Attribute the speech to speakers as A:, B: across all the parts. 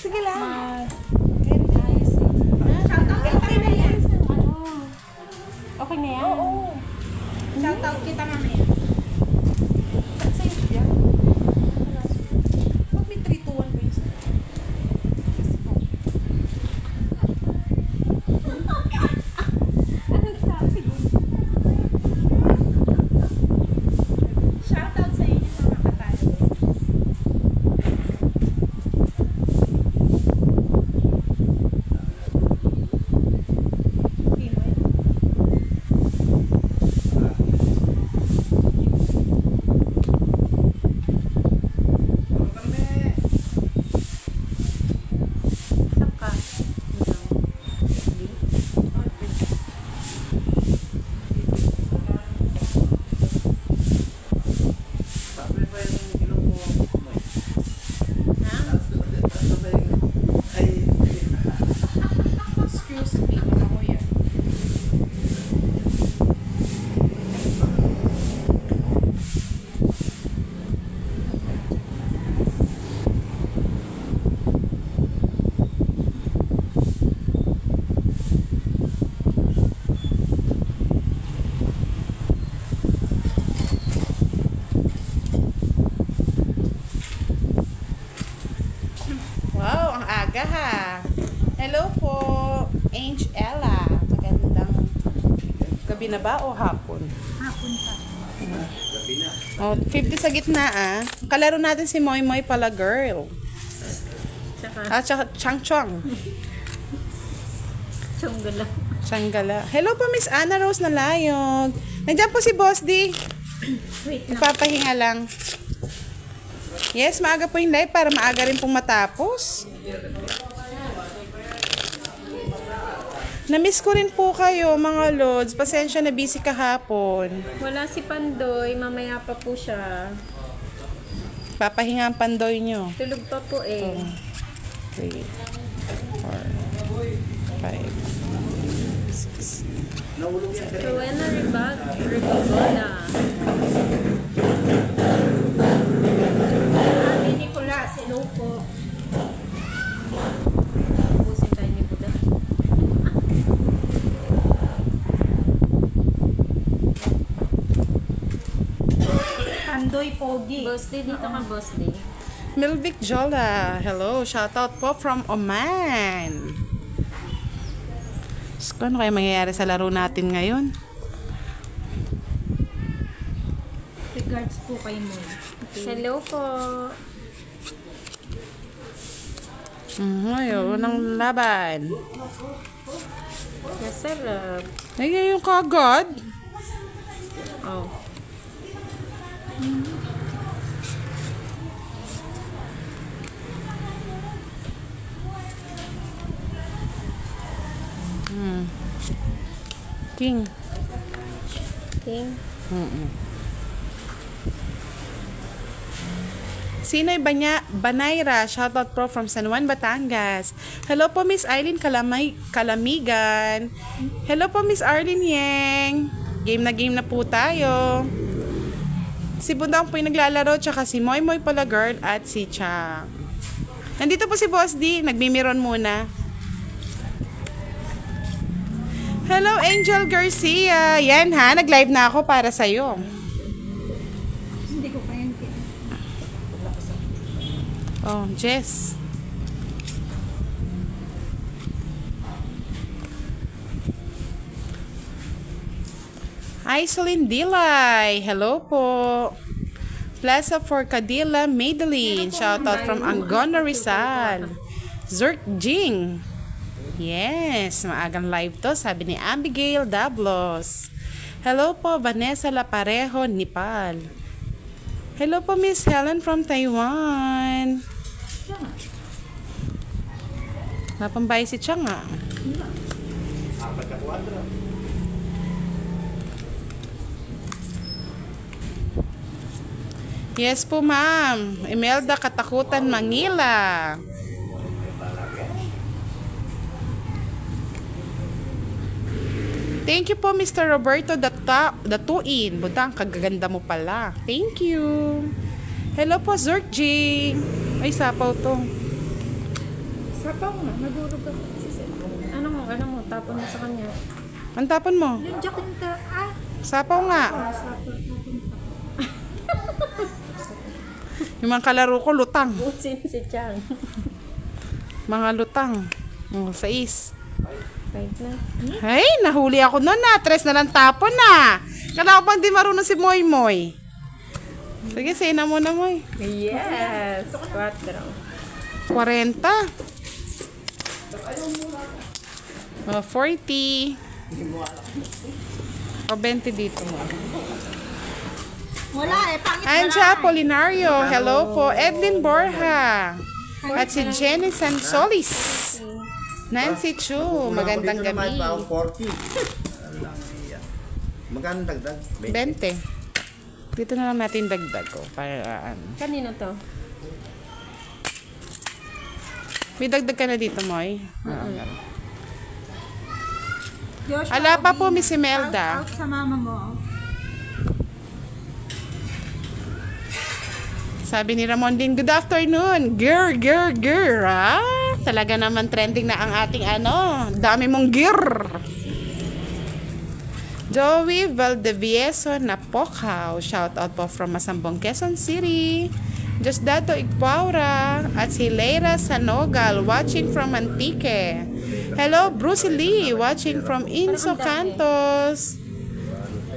A: Sige lang.
B: Okay na yan.
A: Okay na yan?
B: Oo. Shoutout kita mamaya.
A: Safe yan.
B: Ba't may 3, 2, 1 ba yun?
A: Anong sabi?
B: Shoutout sa inyo mga kapalo. Excuse me, ako yan. Wow, ang aga ha. Hello po, Angela. Magandang gabi na ba o hapon?
A: Hapon pa.
B: Oh, 50 sa gitna ah. Kalaro natin si Moy Moy pala girl. Tsaka Chang Chong.
A: Sunggala.
B: Changgala. Hello po Miss Ana Rose Nalayog. Nandiyan po si Boss D.
A: Wait lang.
B: Nagpapahinga lang. Yes, maaga po yung live para maaga rin pong matapos. Namiss ko rin po kayo mga lods. Pasensya na busy kahapon.
A: Wala si Pandoy. Mamaya pa po siya.
B: Papahinga ang pandoy nyo.
A: Tulog pa po eh.
B: 3, 4, 5, 6.
A: Rowena Ribagola. Ate Nicolas, hello po. Pusin tayo ni Buda. Pandoy Pogi. Boss D, dito ka Boss D.
B: Milvic Jola. Hello. Shoutout po from Oman. So, ano kaya mangyayari sa laro natin ngayon?
A: Regards po kay Moy. Hello po.
B: Ngayon, unang laban.
A: Masarap.
B: Ay, yung kagad.
A: Oh.
B: King.
A: King.
B: Sinoy Banayra, shoutout po from San Juan, Batangas. Hello po Miss Eileen Kalamigan. Hello po Miss Arlene Yeng. Game na po tayo. Si Bundang po yung naglalaro, tsaka si Moy Moy pala girl at si Chang. Nandito po si Boss D, nagmimiron muna. Hello Angel Garcia. Yan ha, nag-live na ako para sa'yo.
A: Hindi ko pa yan.
B: Oh, Jess. Iselin Dilay. Hello po. Plaza for Cadilla Madeline. Shoutout from Angono Rizal. Zurk Jing. Yes, maagang live to, sabi ni Abigail Dablos. Hello po, Vanessa Laparejo, Nepal. Hello po, Miss Helen from Taiwan. Napambay si Chang ah. Yes po, ma'am. Imelda Katakutan, Manila. Thank you po, Mr. Roberto Datuin. Budang, kagaganda mo pala. Thank you. Hello po, Zurk G. Ay, sapaw to.
A: Sapaw nga, nagulog ako. Ano mo, tapon mo sa kanya.
B: Ang tapon mo?
A: Yung jakinta,
B: Sapaw nga.
A: sapaw.
B: Yung mga kalaro ko, lutang.
A: Busin si Chang.
B: Mga lutang. 6.
A: Right na.
B: Ay, nahuli ako nun na. 3 na lang tapon na. Kala ko pang di marunong si Moy Moy. Sige, say na muna, Moy.
A: Yes! 4.
B: 40. 40. O 20 dito.
A: Wala pangit
B: Anja Apolinario. Hello po. Edlin Borja. At si Jenny Sansolis. Nancy Chu. Magandang gabi.
C: 40. Magandang dagdag.
B: 20. Dito na lang natin dagdag ko. Para
A: Kanino to?
B: may dagdag ka na dito, Moy.
A: Joshua,
B: Ala pa po, Miss Imelda.
A: Out sa mama mo.
B: Sabi ni Ramon din, good afternoon. Girl. Talaga naman trending na ang ating dami mong gear. Joey Valdevieso Napocaw. Shout out po from Masambong, Quezon City. Diosdado Igpaura. At si Leira Sanogal watching from Antique. Hello, Bruce Lee watching from Inso Cantos.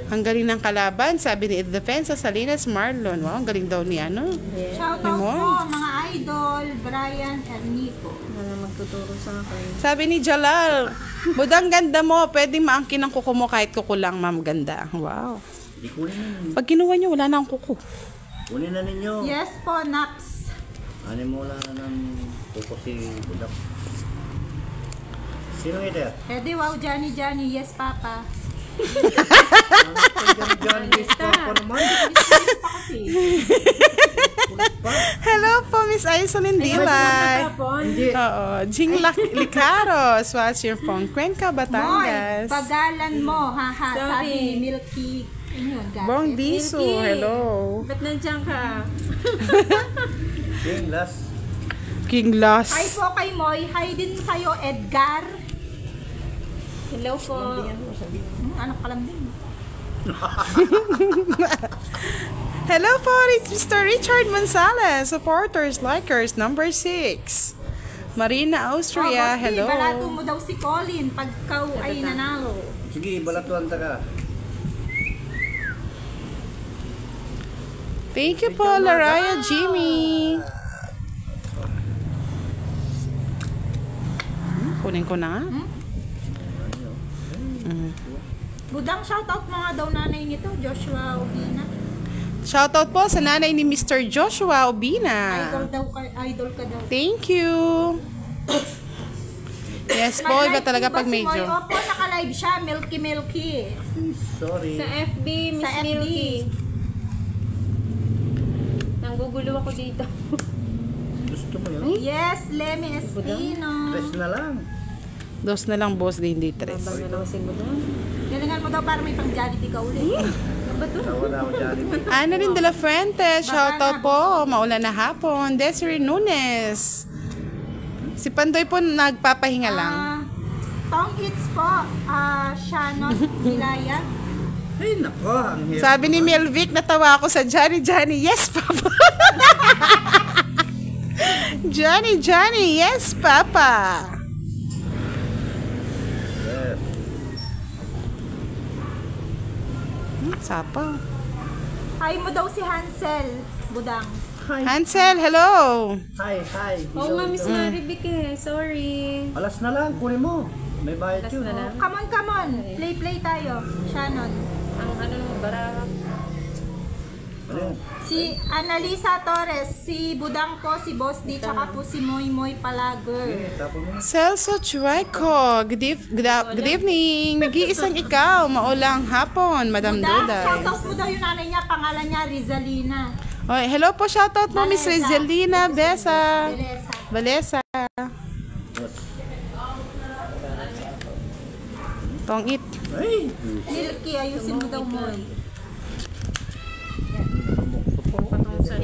B: Ang galing ng kalaban, sabi ni Defensa Salinas Marlon. Wow, ang galing daw ni
D: Shout out po mga idol, Brian and Nico.
A: Wala magtuturo sa akin.
B: Sabi ni Jalal, budang ganda mo, pwedeng maangkin ang kuko mo kahit kuko lang, ma'am, ganda. Wow.
C: Di kunin na.
B: Pag kinuha nyo, wala na ang kuko.
C: Kunin na ninyo.
D: Yes po, Naps.
C: Ano mo lang ng kuko si Budak. Sino ito?
D: Edi wow, Johnny, yes papa.
C: Diyan, Mr. Pa naman.
B: Hello po, Miss Aisolin Dilay.
C: Hindi.
B: Oo, Jing Licaros, watching from Cuenca,
D: Moy,
B: Batangas.
D: pagalan mo, haha,
A: Sorry.
D: sabi ni Milky. Ayun, guys.
B: Bong Diso, hello.
A: Ba't nandiyan ka?
C: King last.
B: King Loss.
D: Hi po kay Moy. Hi din sa'yo, Edgar.
A: Hello po.
D: Anak ka lang din.
B: Hello po, it's Mr. Richard Gonzalez, supporters, likers, number 6. Marina Austria,
D: Boss D,
B: hello.
D: balato mo daw si Colin pag ikaw ay nanalo.
C: Sige, balatuan ta ka.
B: Thank you po, Laraya Jimmy. Kunin ko na nga.
D: Budang shoutout mga daw nanay nito, Joshua Obina.
B: Shoutout po sa nanay ni Mr. Joshua Obina.
D: Idol ka daw.
B: Thank you. Yes po, iba talaga pag
D: Mag-live
B: medyo.
D: ba si Moy? Opo, naka-live siya, Milky.
C: Sorry.
A: Sa FB, Miss
D: Sa FB.
A: Milky. Nanggugulo ako dito.
C: Gusto mo yun?
D: Yes, Lemmy Espino.
C: Tres na lang.
B: 2 na lang, boss, di hindi 3.
A: Babang na lang si Budang.
D: Galingan mo daw para may pang-Jollibee ka ulit.
C: Nawala ako dyan.
B: Annalyn de la Fuente, shoutout po. Maulan na hapon. Desiree Nunes. Si Pandoy po nagpapahinga lang.
D: Tong Eats po, Shannon Milaya.
C: Ay, nako. Ang hirap.
B: Sabi ni Melvic, natawa ako sa Johnny. Yes, Papa. Johnny, yes, Papa.
C: Yes.
B: Sapa.
D: Hi mo daw si Hansel, Budang.
B: Hansel, hello.
C: Hi.
A: Oo nga, Miss Maribik eh. Sorry.
C: Alas na lang, kunin mo. May bayad
A: Alas
C: yun.
A: na lang.
D: Come on. Play tayo. Shannon.
A: Ang barang.
C: Ano yun?
D: Si Annalisa Torres, si Budang po, si Boss D, tsaka po si Moy Palager.
C: Okay, tapon mo.
B: Celso Chueco, good evening. Nag-iisang ikaw, maulang hapon, Madam
D: Budang,
B: Duday.
D: shoutout mo daw yung nanay niya, pangalan niya Rizalina.
B: Okay, hello po, shoutout mo, Miss Rizalina Besa.
D: Beleza.
B: Balesa. Tongit.
C: Ay!
D: Milky, ayusin mo daw Moy.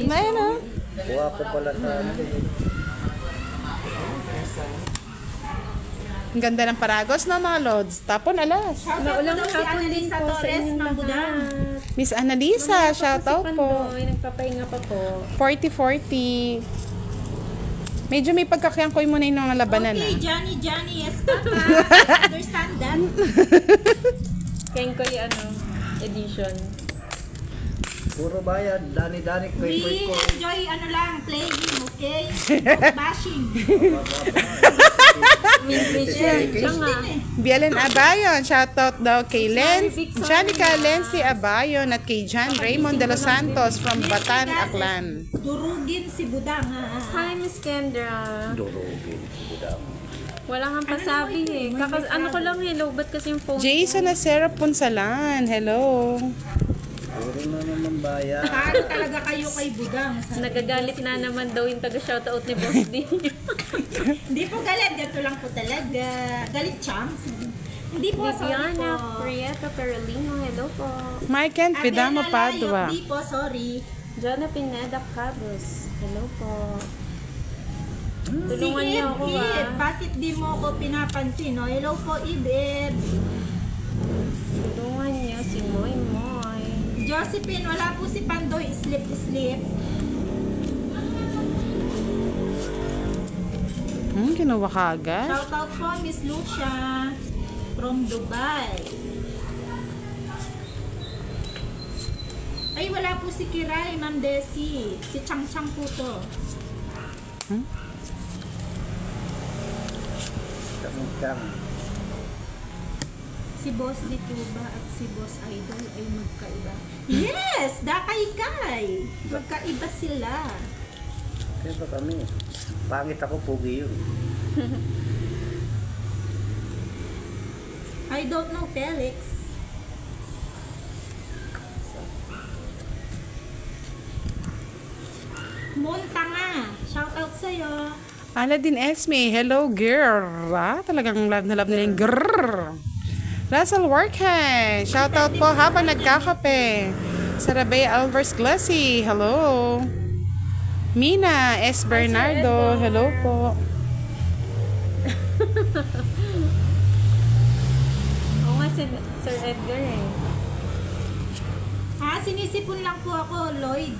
B: Na yun, ah.
C: Kuha ko pala sa ano.
B: Ang ganda ng paragos na mga lods. Tapon alas.
D: Shoutout
E: Maulang
D: po daw si
E: hapon din
D: Annalisa
E: po sa
D: Torres,
E: inyong
D: Ma'am Budang.
E: lahat.
B: Miss Annalisa, shoutout
E: Si
B: po.
E: Pandoy, nagpapahinga pa po.
B: 40-40. Medyo may pagkakiyangkoy mo na yung mga labanan
D: Okay,
B: ah.
D: Johnny, yes, Papa. Understand that?
E: Kenkoy edition.
C: Puro bayad. Dani-dani.
D: We
C: Koy-koy ko.
D: enjoy playing, okay? Not bashing.
B: Bielen Abayon, shoutout daw kay Janica Lency Abayon at kay John Raymond de los Santos from Batan, Aklan.
D: Durugin si Budang, ha?
E: Hi, Miss Kendra.
C: Durugin. Budang.
E: Wala kang pasabi eh. Ano ko lang hello, ba't kasi yung phone
B: Jason Acera Punsalan, hello.
C: Puro na naman bayad.
D: Talo talaga kayo kay Budang.
E: Nagagalit na naman daw yung taga-shoutout ni Boss D.
D: Hindi po galit, ganito lang po talaga. Galit champs. Hindi po, sorry po.
E: Viviana Prieta Perolino, hello po.
B: Mike and Pidama Padua.
D: Hindi po, sorry.
E: Jonna Pineda Cabos, hello po.
D: Si
E: Tulungan niyo ako
D: Ib, bakit di mo ako pinapansin? No? Hello po, Ib.
E: Tulungan niyo si Moy Moy.
D: Josephine, wala po si Pandoy. Sleep.
B: Kinuha ka agad.
D: Shoutout po, Miss Lucia from Dubai. Ay, wala po si Kiray, Ma'am Desi. Si Chang Chang po to.
C: Chang-chang.
D: Si Boss Lituba at si Boss Idol ay magkaiba. Yes! Dakay-kay! Magkaiba sila.
C: Kaya ba kami? Pangit ako, pugi yun.
D: I don't know, Felix. Monta nga. Shoutout sa'yo.
B: Aladdin Esme, hello girl. Talagang love na love nila yung grrrr. Russell Workhay, shoutout po habang nagkakape. Sarabay Alvers Glassy, hello. Mina S. Bernardo, hello po.
E: Oo nga si Sir Edgar eh.
D: Sinisipon lang po ako, Lloyd.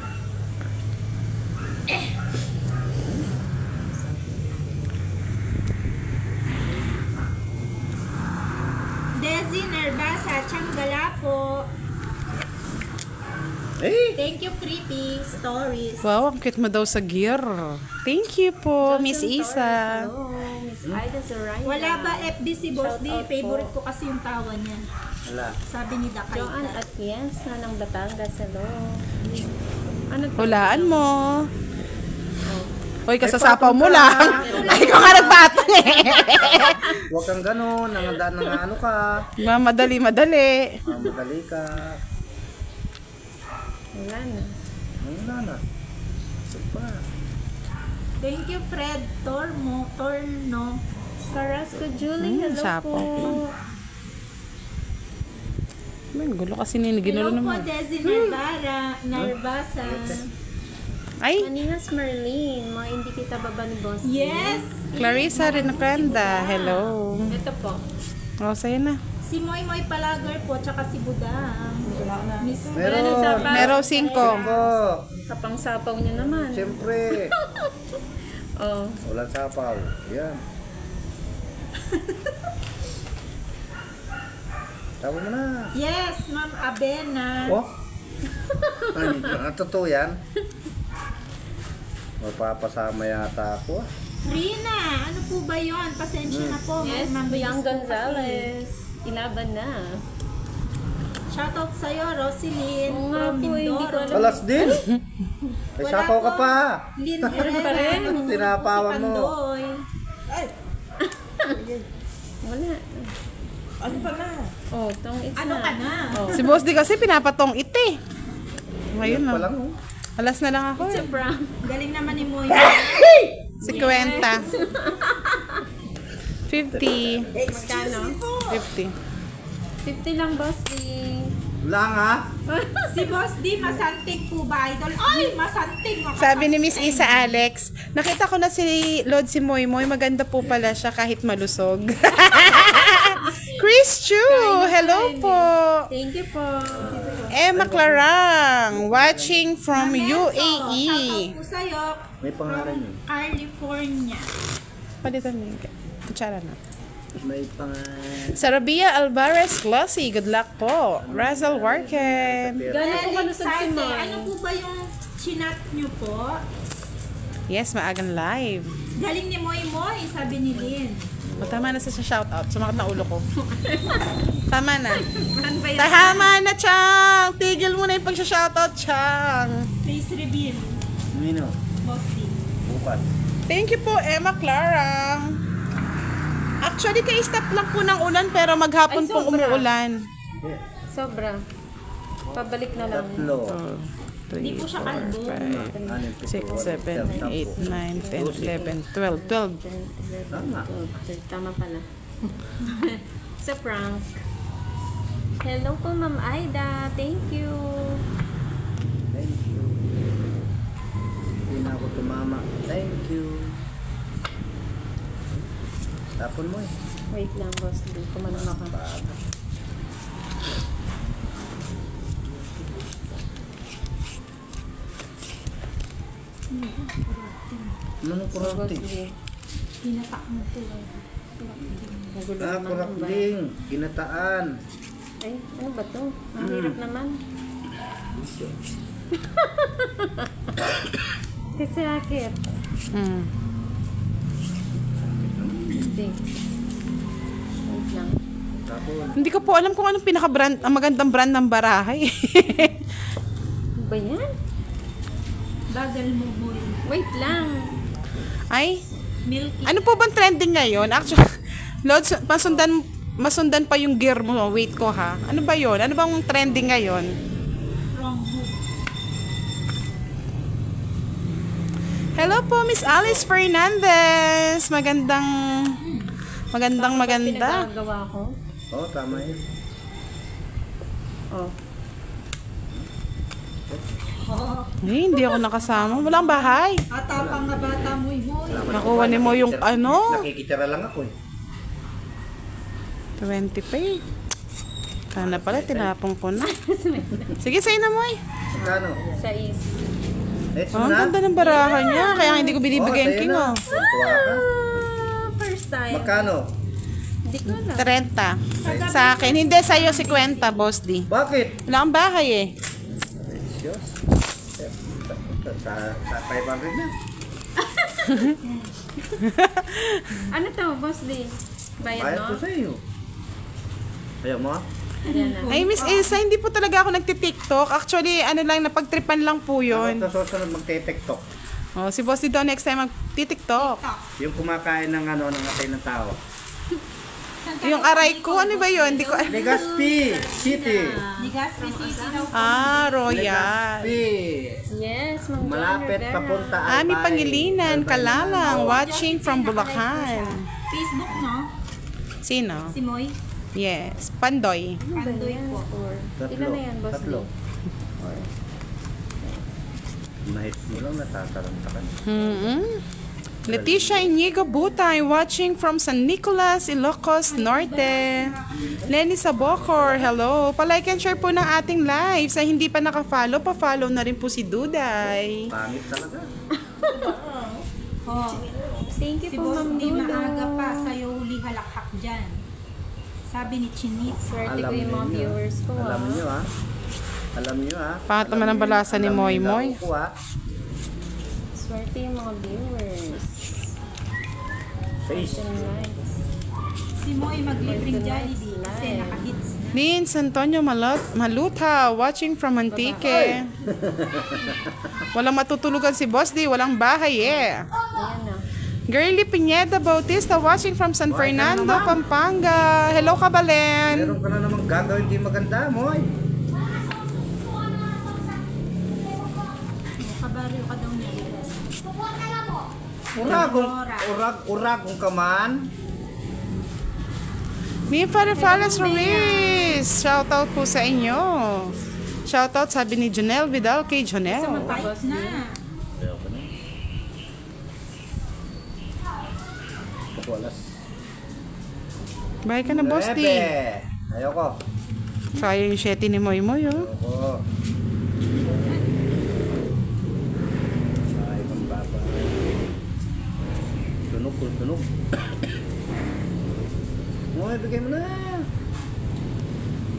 D: Desi Nervasa, Changgala po.
C: Eh!
D: Thank you, Creepy Stories.
B: Wow, ang cute mo daw sa gear. Thank you po, Miss Isa.
E: Hello, Miss Ida Zoraya.
D: Wala ba FB si Boss D?
E: Shout out
D: Favorite
E: po.
D: ko kasi yung tawa niya.
C: Wala.
D: Sabi ni Dakay.
E: Joanne Atienza ng Batangas, hello. Ano to?
B: Hulaan mo. Hoy, kasasapaw mo lang. Ay, ikaw nga nagpatong eh.
C: Huwag kang ganun. Nangadaan ng ano ka.
B: Madali.
C: Madali ka.
E: Wala na.
C: Wala na. Ito pa.
D: Thank you, Fred Torno.
E: Carrasco Julie, hello
B: sapo.
E: po.
B: Ay, gulo kasi ginulo
D: Hello po,
B: naman.
D: Desi Nervasa.
B: Ay,
E: Maningas Merlin, mga hindi kita baba ni Boss.
D: Yes!
B: Clarissa Renacanda, hello.
E: Ito po.
B: Oh, sa'yo na.
D: Si Moy Moy Palagar po, tsaka si Budang. Miss
C: Meron.
B: Meron 5.
C: Oh,
E: Kapang sapaw niya naman.
C: siyempre.
E: Oh.
C: Walang sapaw. Yan. Tama mo na.
D: Yes, Ma'am Abena.
C: Oh? Ano, totoo yan? Mapapasama yata ako.
D: Rina, ano po ba yon? Pasensya na po.
E: Yes,
D: Ma'am
E: Biang
D: Bilis po
E: Gonzalez. Ilaban na.
D: kasi. Shoutout sa'yo, Roselyn.
E: Oo nga
D: from
E: po, hindi ko
D: Mindoro.
E: alam.
C: Alas din. May
D: Wala
C: sapaw ka
D: po.
C: pa.
D: Lynn
E: Meron pa rin.
D: Herrera.
C: Sinapawan
D: Si
C: mo.
D: Pandoy.
E: Wala.
D: Ano pa na?
E: Oh, tong it's
D: Ano
E: na.
D: ka na?
E: Oh.
B: Si Boss D kasi pinapatong ite. Ngayon
C: Pa
B: na.
C: lang, oh.
B: Alas na lang ako.
E: It's a prank.
D: Galing naman ni Moy.
B: Si Kwenta. 50.
E: Magkano?
B: 50.
E: 50 lang, Boss D.
C: Lang ha?
D: Si Boss D, masanting po ba, idol? Ay, masanting.
B: Sabi ni Miss Isa Alex, nakita ko na si Lord si Moy Moy, maganda po pala siya kahit malusog. Chris Chu, hello po.
E: Thank you po.
B: Emma Clarang, watching from
D: Shoutout
B: UAE.
D: po sa'yo.
C: May pangalan yun.
D: California.
B: Palitan mo yung kutsara na.
C: May pangalan.
B: Sarabia Alvarez Glossy, good luck po. Razel Warken.
E: Gano'n po kalusog si
D: Sarte,
E: Moy?
D: ano po ba yung chinat nyo po?
B: Yes, maagang live.
D: Galing ni Moy Moy, sabi ni Lynn.
B: O, tama na sa shoutout. Sumakit na ulo ko. Tama na.
D: Ano ba yun?
B: Tama na, Chang! Tigil mo na yung pag-shoutout, Chang.
D: Face reveal.
C: Mino.
D: Boss D.
C: Bukas.
B: Thank you po, Emma Clarang. Actually, kay-stop lang po ng ulan, pero maghapon
E: Ay,
B: pong
E: sobra.
B: umuulan.
E: Sobra. Pabalik na lang.
C: Tatlo.
D: 'Di po siya kalbo.
B: 6, 7, 8, 9, 10, 11, 12. 12.
C: Tama.
E: Tama pala. Sa prank. Hello po, Ma'am Aida. Thank you.
C: Thank you. Hindi na ako tumama. Thank you. Tapon mo eh.
E: Wait lang, boss. Hindi ko man maka.
C: Ano
E: Boss
C: kurante?
E: D.
D: Hinatak mo po.
E: Nagulo
C: Ah,
E: naman ang bayan.
C: kurakling. Kinataan.
E: Ay, ano ba to? Ang hirap naman. Kasi akit.
B: Mm.
E: 6. Wait lang.
C: Tapon.
B: Hindi ko po alam kung anong pinaka-brand, ang magandang brand ng barahay.
E: Ano ba yan?
D: Bagal mo Moy.
E: Wait lang.
B: Ay,
D: Milky.
B: ano po bang trending ngayon? Actually, Lods, masundan pa yung gear mo. Wait ko ha. Ano ba yon? Ano bang trending ngayon?
D: Wrong hook.
B: Hello po, Miss Alice Fernandez. Maganda.
E: Pinagagawa ko.
C: Oo, tama yun.
E: Oh.
B: Eh, hindi ako nakasama. Walang bahay.
D: Atapang nga bata Moy Moy.
B: Nakuha ni mo yung ano?
C: Nakikitira lang ako eh.
B: 20 pa eh. Sana pala, tinapong ko na. Sige, sa'yo na mo eh.
C: Magkano?
E: 6.
C: Let's
B: Oh, ang ganda ng barahan niya. Kaya hindi ko binibigyan king oh.
C: Tuwa ka.
E: First time.
C: Magkano?
E: Hindi ko alam.
B: 30. Sa akin. Hindi, sa'yo 50, Boss D.
C: Bakit?
B: Wala kang bahay eh.
C: Diyos. Sa 500 na.
E: Ano to, boss D? Bayad
C: Bayad ko
E: mo?
C: sa iyo. Ayaw mo ah?
E: Ayan na.
B: Ay, Miss Elsa, hindi po talaga ako nagti-TikTok. Actually, ano lang, napagtripan lang po yun.
C: Tapos susunod magte-tiktok.
B: Oh, si Boss D daw next time magti-TikTok.
C: Yung kumakain ng ano, ng atay ng tao.
B: Yung aray ko, ano ba yun? Hindi ko...
C: Legazpi City.
D: Legazpi City daw.
B: Ah, Royal.
C: Legazpi.
E: Yes, Mang
C: Malapit
E: John Rivera.
C: papunta
B: Ami
C: Albay.
B: Pangilinan,
C: Albay
B: Kalalang,
C: naman.
B: watching from Bulacan.
D: Facebook, no?
B: Sino?
D: Si Moy.
B: Yes, Pandoy.
E: Ano ba
D: Pandoy
E: yan?
D: po.
E: Four.
C: Tatlo.
E: Ilan na yan, boss D?
C: Tatlo. Mahit mo lang natatarantakan.
B: Leticia Inigo Butay, watching from San Nicolas, Ilocos Norte. Lenny Sabocor, hello. Pa-like and share po ng ating live. Sa hindi pa naka-follow, pa-follow na rin po si Duday.
C: Pangit talaga.
D: Oh,
E: Thank you
D: si
E: po,
D: Boss
E: Ma'am
D: di
E: Dulo.
D: maaga pa. Sa'yo huli halakhak dyan. Sabi ni Chinit.
E: Swerte ko yung mga viewers ko,
C: Alam niyo ah. Alam niyo ah.
B: Pangat naman ang balasa ni
C: Alam
B: Moy
C: niyo
B: Moy.
C: laro ko, ah.
E: Swerte yung mga viewers.
C: Face.
E: 10 likes.
D: Si Moy maglibreng Jollibee kasi naka-hits na.
B: Vince Antonio Maluta, watching from Antique. Walang matutulugan si Boss D, walang bahay eh.
E: Ayan na.
B: Girly Pineda Bautista, watching from San Fernando, Pampanga. Hello, Kabalen.
C: Meron ka na namang gagawin di maganda, Moy.
D: Kabaryo ka daw niya.
C: Uragong ka man.
B: Nifa Refales Ruiz. Shoutout po sa inyo. Shoutout sabi ni Janelle Vidal kay Janelle.
D: Bait na.
C: Ayaw ko na. Pakualas.
B: Bye ka na, Boss D.
C: Ayaw ko.
B: Sayang yung sheti ni Moy Moy, oh.
C: Ayaw ko. Ay, kang baba. Tunog kung tunog. Moy, bigay mo na.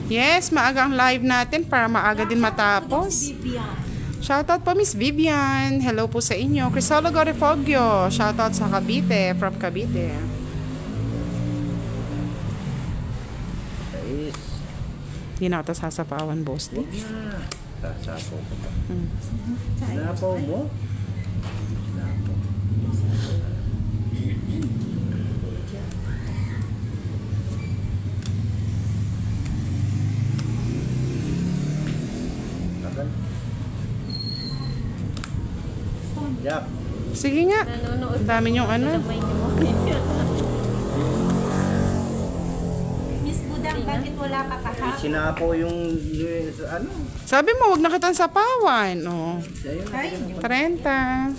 B: Yes, maaga ang live natin para maaga din matapos.
D: Vivian.
B: Shoutout po Miss Vivian. Hello po sa inyo. Crisologo Refogio. Shoutout sa Cavite, from Cavite.
C: Guys.
B: Hindi na ito sasapawan, Boss D.
C: Huwag na. Sasapo ko pa. Sinapaw mo? Sinapaw. Tagal. Yap.
B: Sige nga.
E: Nanonood.
B: Ang dami niyong ano.
E: May mo.
D: Miss Budang, bakit wala ka kahapon?
C: Sinapaw yung ano?
B: Sabi mo, wag na kitang sapawan. Oh.
D: Ay,
B: 30.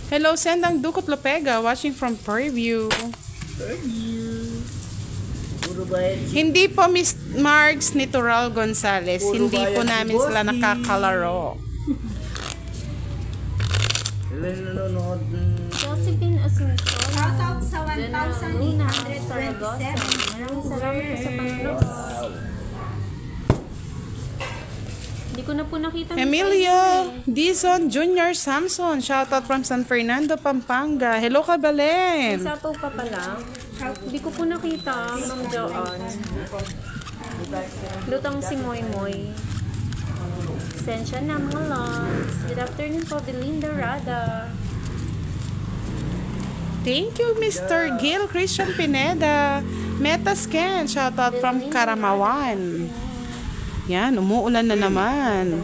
B: Hello, Sendang Ducot Lopega, watching from Fairview.
C: Puro bayad si
B: Hindi po Miss Margs ni Tural Gonzales.
C: Puro
B: Hindi po
C: bayan si
B: namin
C: Boss
B: sila
C: D.
B: nakakalaro.
C: Ilan nanonood?
E: Josephine Asuncion.
D: shoutout sa
E: Luna Saragosa.
D: 1,827.
E: Maraming salamat po sa panonood.
C: Wow.
E: Hindi ko na po nakita.
B: Emilio Dizon Jr. Samson, shoutout from San Fernando, Pampanga. Hello, Kabalen.
E: Sapaw pa pala. Hindi ko po nakita, Ma'am Joanne. Lutang si Moy Moy. Sensya na mga loves. Good afternoon po, Belinda Rada.
B: Thank you, Mr. Gil Christian Pineda. Metascan, shoutout from Karamawan. Yan, umuulan na naman.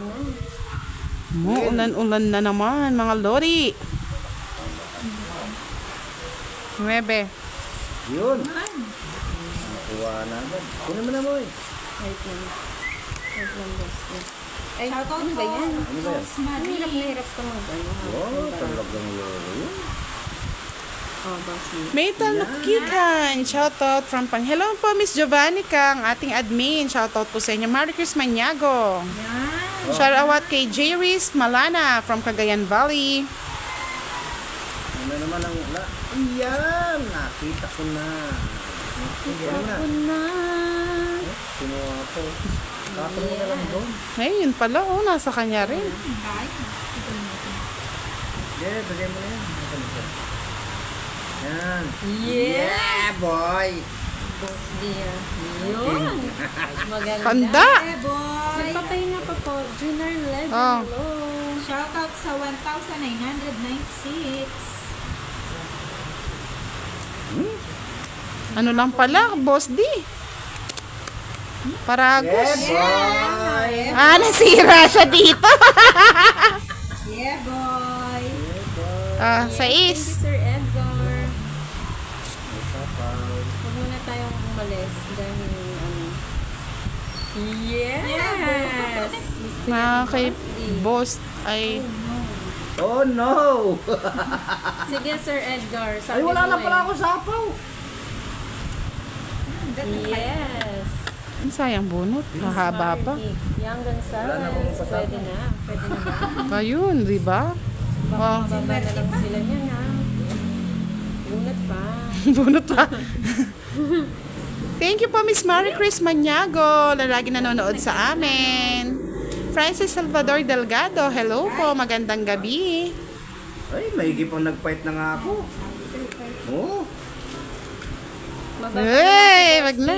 B: Umuulan-ulan na naman, mga lori. 9.
C: Yun. Nakuha na agad. Kunin mo na mo eh.
E: Wait lang. Wait lang, boss. Ay,
D: Shoutout
E: ano ba
D: po.
E: yan?
C: Ano ba yan?
D: Rosemary.
E: Mahirap ka mag-ano.
C: Oh, talagang yun.
E: Oh, boss.
B: Maytal Nukikan, shoutout from Pang. Hello po, Miss Giovanni Kang, ating admin. Shoutout po sa inyo. Maricruz Maniago. Shoutout kay J-Riz Malana from Cagayan Valley.
C: Ano naman ang... Iyan! Nakita ko na. Iyan na.
E: na.
C: Kinuha ko. Kakaroon na lang doon.
B: Ay, yun pala, oh, nasa kanya rin.
C: Yeah, bagay mo na yan. Yan.
E: Yeah!
C: Boy!
E: Boss dear. Yun! Maganda.
B: Kanda!
D: Hey, boy.
E: Nagpapay na pa po. Junior Level.
B: Oh.
E: Hello.
D: Shoutout sa 1,996.
B: Ano lang pala, Boss D. Paragos.
C: Boy!
B: Ah, nasira siya dito.
D: Yeah, boy.
B: Ah,
E: Thank you,
B: 6.
E: Sir Edgar. Huwag muna tayong umalis dahil ano. Yes!
B: Na kay Boss ay
C: Oh no!
E: Sige, Sir Edgar.
C: Ay, wala na pala ako sapaw!
E: Yes!
B: ang sayang bunot. Mahaba pa.
E: Young Gonzales. Pwede na. Pwede na ba?
B: Ayun, di ba? Oh,
E: Mababa na lang sila niyan ha. Bunot pa.
B: bunot pa. Thank you po, Miss Maricruz Maniago, na lagi nanonood sa amin. Francis Salvador Delgado, hello po, magandang gabi.
C: Ay, maigi pang nag-fight na nga ako. Oh,
E: Mababa
B: Hey,
E: na
B: wag na.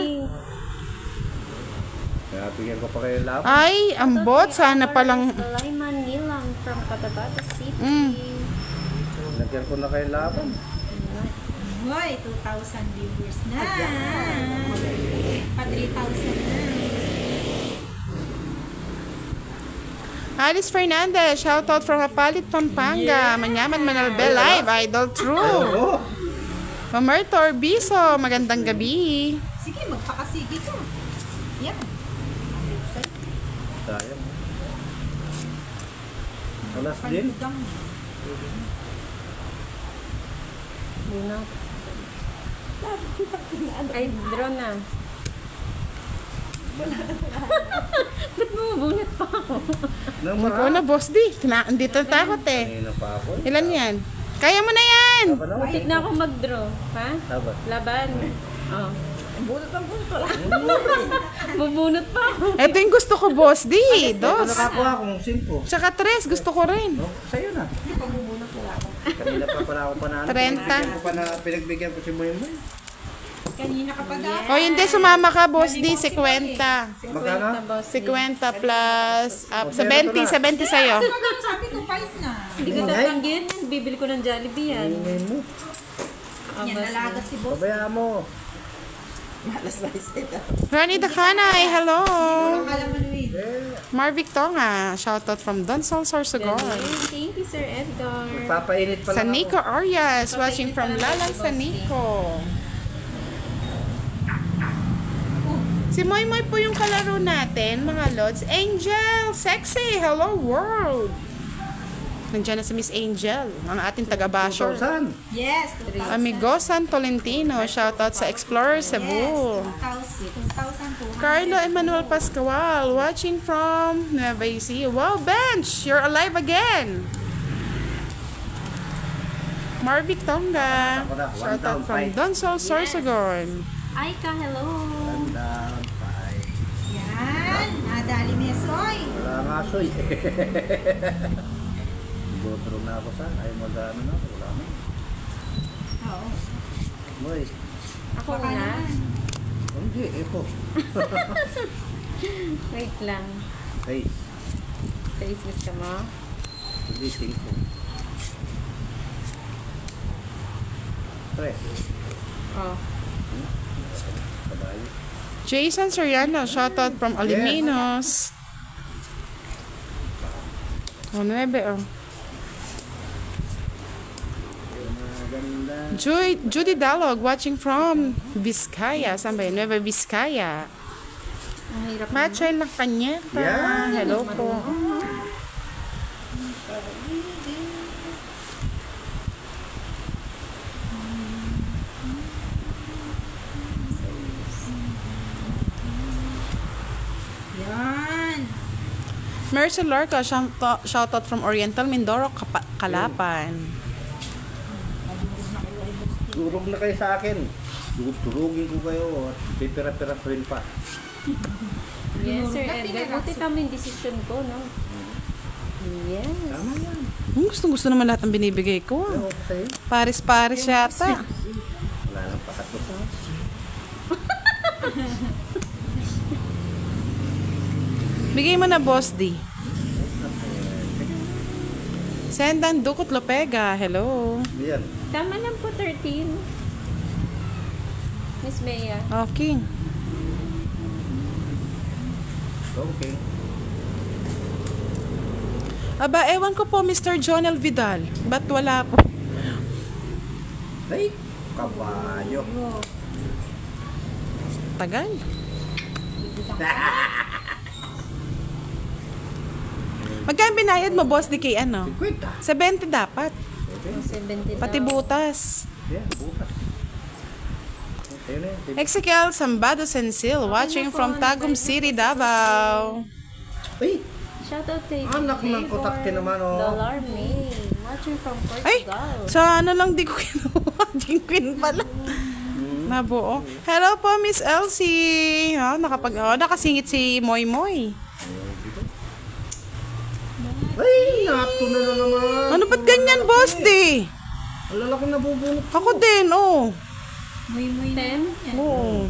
C: kaya bigyan ko pa kayo laban.
B: Ay, ang bot, sana palang...
E: Layman Nilang from Cotabato City.
C: Nagyan ko na kayo laban.
D: Boy, 2,000 viewers na. Pa 3,000 na.
B: Alice Fernandez, shoutout from Kapalit, Pampanga. Manyaman Manalbel Live, Idol True.
C: Oh,
B: Mamertor Biso, magandang gabi.
D: Sige, magpakasigi ka. Yan.
C: Sayang. Alas din.
D: Paludang.
E: Ay, draw na. Ba't mo mabunot pa ako?
C: Nang
B: Ikaw na, boss di. Dito takot eh.
C: Kanina pa ako.
B: Ilan yan? Kaya mo na yan!
C: Laban ako.
E: Muntik na akong mag-draw. Ha?
C: Laban.
E: Laban. Oh. Bubunot pa ako.
B: Ito yung gusto ko, boss di.
C: Ito
B: Dos.
C: nakakuha akong 5.
B: Tsaka 3, gusto ko rin.
C: No? Sa'yo na. Kanina pa pala ako panalo.
B: 30.
C: Kanina pa na pinagbigyan ko si Moy.
D: Kanina ka pa dapat.
B: O hindi, sumama ka, boss di. 50.
C: Magkano?
B: 50 plus, 70 sa'yo.
D: Sabi ko, 5 na.
E: Hindi ko tatanggin. Bibili ko ng Jollibee yan.
C: Ngayon mo.
D: Yan, nalaga si boss.
C: Pabayaan mo.
B: Rani Dakanay, hello.
D: Alam mo, Luis.
B: Marvic Tonga, shoutout from Donsol, Sorsogon.
E: Thank you, Sir Edgar.
C: Papainit pa lang
B: Saniko Arias, watching from Lalang Saniko. Si Moy Moy po yung kalaro natin, mga lods. Angel, sexy, hello world. Nandiyan na si Miss Angel, ang ating taga-basher.
C: 2,000.
D: Yes, 2,000.
B: Amigo San Tolentino, shoutout sa Explorer Cebu.
D: 2,200.
B: Carlo Emmanuel Pascual, watching from Nueva Ecija. Wow, Bench, you're alive again. Marvic Tonga, shoutout from Donsol, Sorsogon.
E: Aika, hello.
C: Down, 5.
D: Yan, nadali mesoy.
C: Wala nga soy. Dodro na ako sa. Ay mag-ano na. Wala na.
D: Oo.
C: Moy.
E: Ako
D: Baka
E: na.
D: naman.
C: Hindi. Eko.
E: Wait lang.
C: Hey.
E: Sa ismis ka mo.
C: Hindi. 5. Pre.
E: Oh.
C: Kabayo.
B: Jason Soriano, shoutout from Aliminos. Oh, 9, oh.
C: Maganda.
B: Judy Dalog, watching from Vizcaya. Saan ba yun? Nueva Vizcaya.
E: Ang hirap na.
B: Machay lang kanya.
C: Yan.
B: Hello po.
D: Yan.
B: Mercy Lorca, shoutout from Oriental Mindoro, Kalapan.
C: Turog na kayo sa akin. Turugin ko kayo at pipira-pira rin pa.
E: Yes, Sir
D: Dati
E: Edgar.
D: na
E: Buti tama yung decision ko, no? Yes.
C: Tama yan.
B: Gusto naman lahat ng binibigay ko.
C: Ano ko sa'yo?
B: Paris-paris yata.
C: Wala nang pakat sa.
B: Bigay mo na, Boss D. Sendan Dukot Lopega, hello.
C: Yan.
E: Tama lang po, 13. Miss Mea.
B: Okay.
C: Okay.
B: Aba, ewan ko po, Mr. Jonel Vidal. Ba't wala po?
C: Ay, kabayo.
B: Tagal. Magkano binayad mo, Boss D, kay ano?
C: 50.
B: 70 dapat.
E: 70
B: Pati
E: daw.
B: butas.
C: Yan, bukas. Okay na yan.
B: Ezekiel Sambado Sensil, watching from Tagum City, Davao.
C: Ay,
E: Shoutout kay
C: Anak ng
E: Favor
C: kotakte naman, oh.
E: Dollar May. Watching from
B: Ay,
E: Portugal.
B: sa ano lang di ko kinuha. Jinquin pala. Nabuo. Hello po, Miss Elsie. Nakasingit si Moy Moy.
C: ay, nato na naman.
B: Ano ba't ganyan, Boss D?
C: Ang lalaki nabubunot.
B: Ako din, oh.
D: Muy-muy
E: 10.
B: Oo.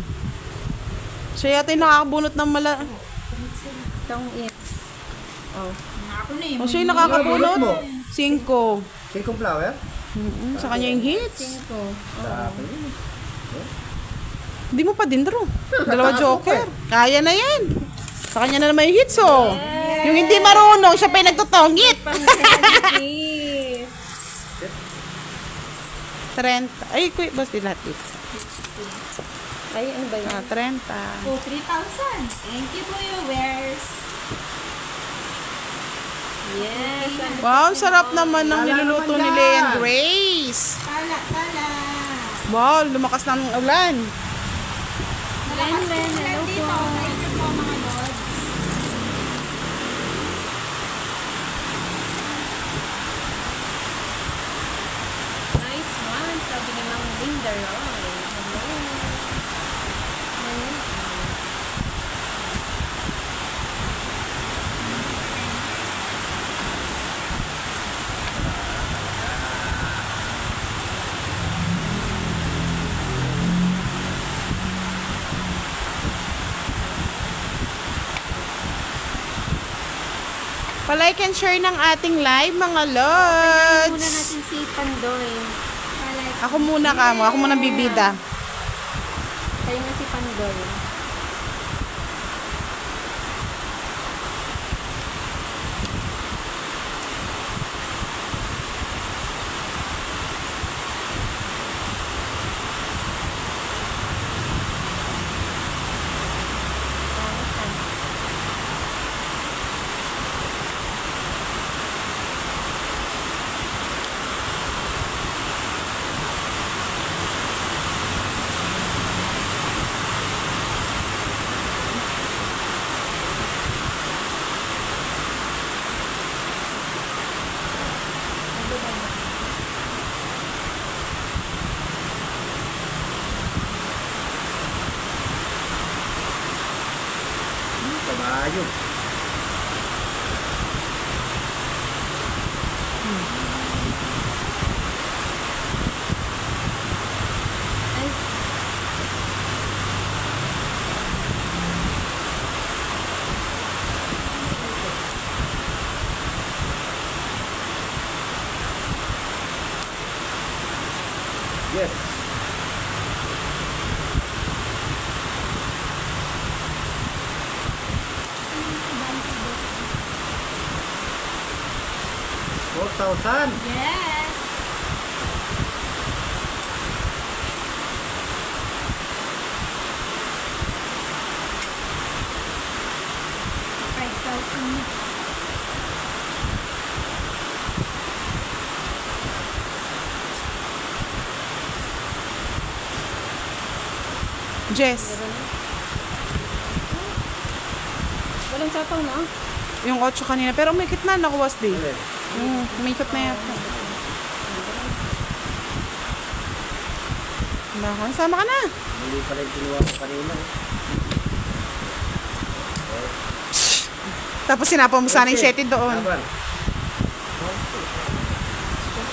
B: Siya yata yung nakakabunot ng
E: Itong it. Oh.
D: Ako na eh.
B: O siya yung nakakabunot?
C: Bunot mo?
B: 5.
C: Sikong flower?
B: Sa kanya yung hits.
E: 5.
C: Sa akin yun.
B: Hindi mo pa din draw. Dalawa joker. Kaya na yan. Sa kanya na naman yung hits, oh. Yung hindi marunong, siya pa yung nagtutongit. 30. Ay, kuy, basta lahat dito.
E: Ay, ano ba yun?
B: 30.
D: Oh, 3,000. Thank you for your wares.
E: Yes. Ano
B: Wow, sarap naman ng niluluto ni Lea and Grace.
D: Tala.
B: Wow, lumakas na ng ulan.
D: Malakas
E: Len,
D: po
E: hello
D: ulan dito.
E: po.
D: Sa inyo po mga lods.
E: Nice one. Sabi ni Ma'am Linda Roy. Hello. Hello.
B: Pa-like and share ng ating live, mga
E: Muna
B: lods.
E: natin si Pandoy.
B: Ako muna ka mo. Ako muna bibida.
E: Tayo nga si Pandoy.
C: Kabayo.
E: Ay,
C: Yes. $4,000.
D: Yes. $5,000.
B: Jess,
E: walang sapaw na.
B: yung 8 kanina. Pero umikit na, nakuwas din. Umikot na yata. Bakon, sama ka na.
C: Hindi pala yung kinuha ko kanina.
B: Tapos sinapa mo sana yung 7 doon.
C: Laban.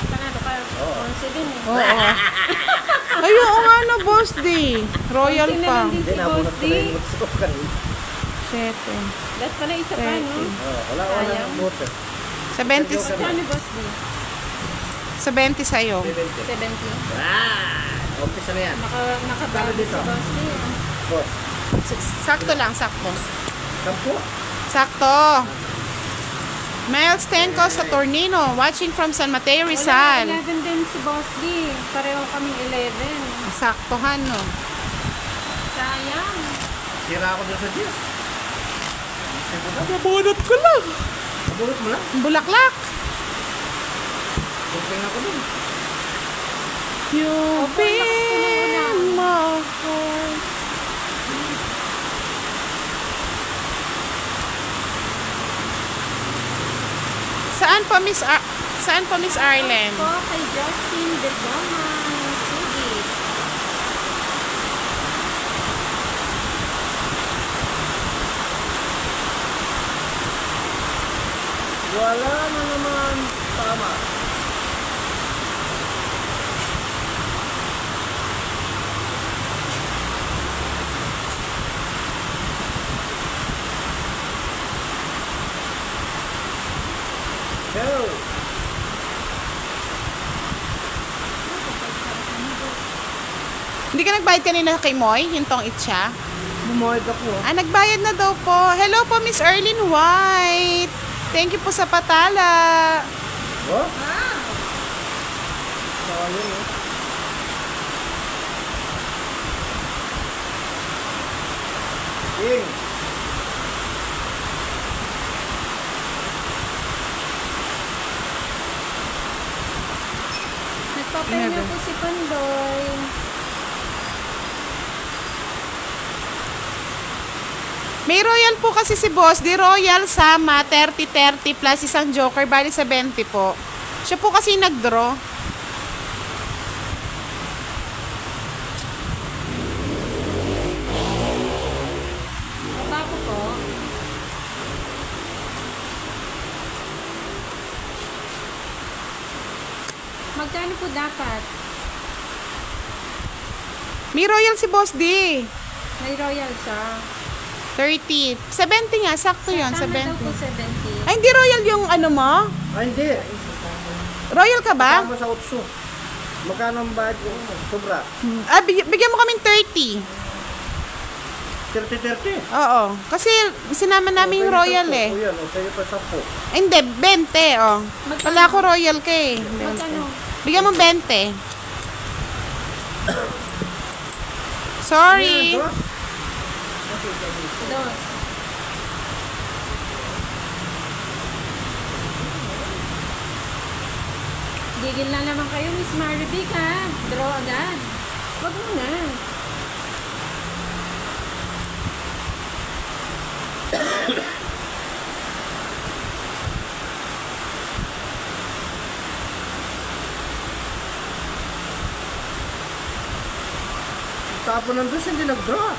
E: Panalo ka. 11 din eh.
B: Oo. Ay, oo nga no, boss D. Royal pa.
E: Hindi
C: Hindi,
E: si
C: nabunot
E: Boss
C: ko na yung
E: D.
C: gusto ko kanina.
B: 7.
E: Lahat pala isa pa, no?
C: Wala
E: Sayang.
C: ng butter.
B: 70,
E: Magkano ni Boss D?
B: 70 sa'yo.
E: 70.
C: Umpisa na yan.
E: Nakabago si Boss D. ah.
C: Boss.
B: Sakto lang, sakto.
C: 10.
B: Sakto. Miles Tenco sa Tornino, watching from San Mateo,
E: Wala,
B: Rizal.
E: 11 din si Boss D. Pareho kaming 11.
B: Saktohan, no?
E: Sayang.
C: Sira ako doon sa Diyos.
B: Nabunot ko lang.
C: Nabunot mo lang.
B: Bulaklak.
C: Bukling ako doon.
B: You've been my heart. Saan pa Miss Arlen?
E: Po kay Justin De Goma ng Sugi.
C: Wala na naman. Tama. Go!
B: Hindi ka nagbayad kanina kay Moy? Yung tong itcha?
C: Bumuhay ka po.
B: Ah, nagbayad na daw po. Hello po, Miss Erlyn White. Thank you po sa patala.
C: Oh? So, yun eh.
E: Papahinga po si Pandoy.
B: May royal po kasi si boss. Di royal, sama, 30-30 plus isang joker. Bali sa 20 po. Siya po kasi nag-draw.
E: Baba ko po. Magkano po dapat?
B: May royal si boss D.
E: May royal siya.
B: 30. 70 nga, sakto yun,
E: Tama daw
B: 70.
E: po 70.
B: Ay, hindi royal yung ano mo?
C: Ay, hindi.
B: Royal ka ba?
C: Tama sa 8. Magkano ang bayad ko? Sobra.
B: Ah, bigyan mo kaming 30.
C: 30-30.
B: Oo. Kasi sinama namin yung royal eh.
C: O yan, o sa'yo pa 10.
B: Ay, hindi, 20, oh. Wala ko royal ka eh.
E: Magkano?
B: Bigyan mo 20. Sorry.
C: Dos.
E: Dos. Gigil na naman kayo, Miss Marivic, ha? Draw agad. Wag mo na.
C: Tapon ng dos, hindi nag-draw.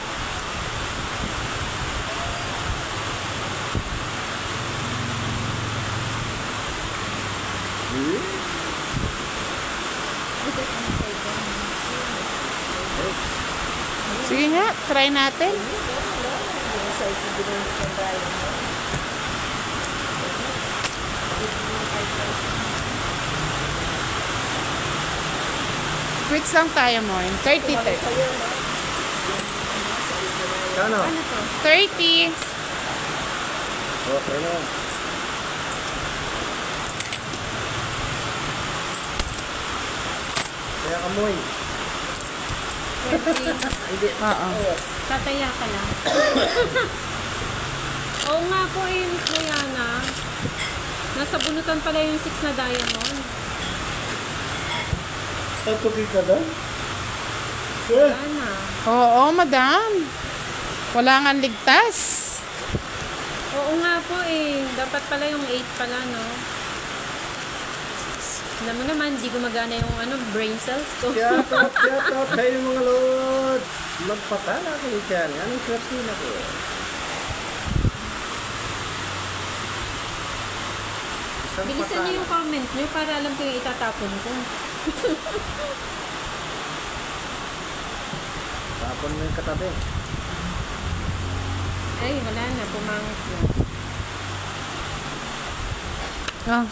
B: Sige nga, try natin. Quits lang tayo mo. 30.
C: Kano?
E: Ano to?
B: 30.
C: Okay na. Kaya kamoy.
E: 20.
C: Hindi.
B: Oo.
E: Tataya ka lang. Oo nga po eh, Miss Diana. Nasa bunutan pala yung 6 na diamond.
C: Ay, tuloy ka doon?
E: Wala na.
B: Oo, madam. Wala nga ligtas.
E: Oo nga po eh. Dapat pala yung 8 pala, no? Alam mo naman, di gumagana yung brain cells ko.
C: Tiyatot kayo mga lods. Magpatala kayo dyan. Anong swerte na ko? Isang
E: Bilisan
C: patala.
E: niyo yung comment niyo para alam ko yung itatapon ko.
C: Tapon mo yung katabi.
E: Ay, wala na. Pumangit na.
B: Oh.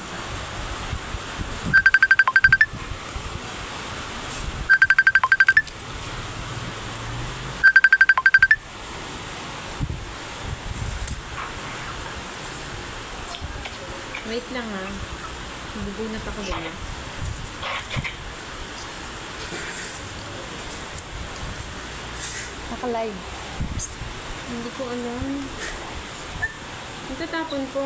E: Wait lang ha. Bubunat ako din.
B: Naka-live.
E: Hindi ko alam. Itatapon ko.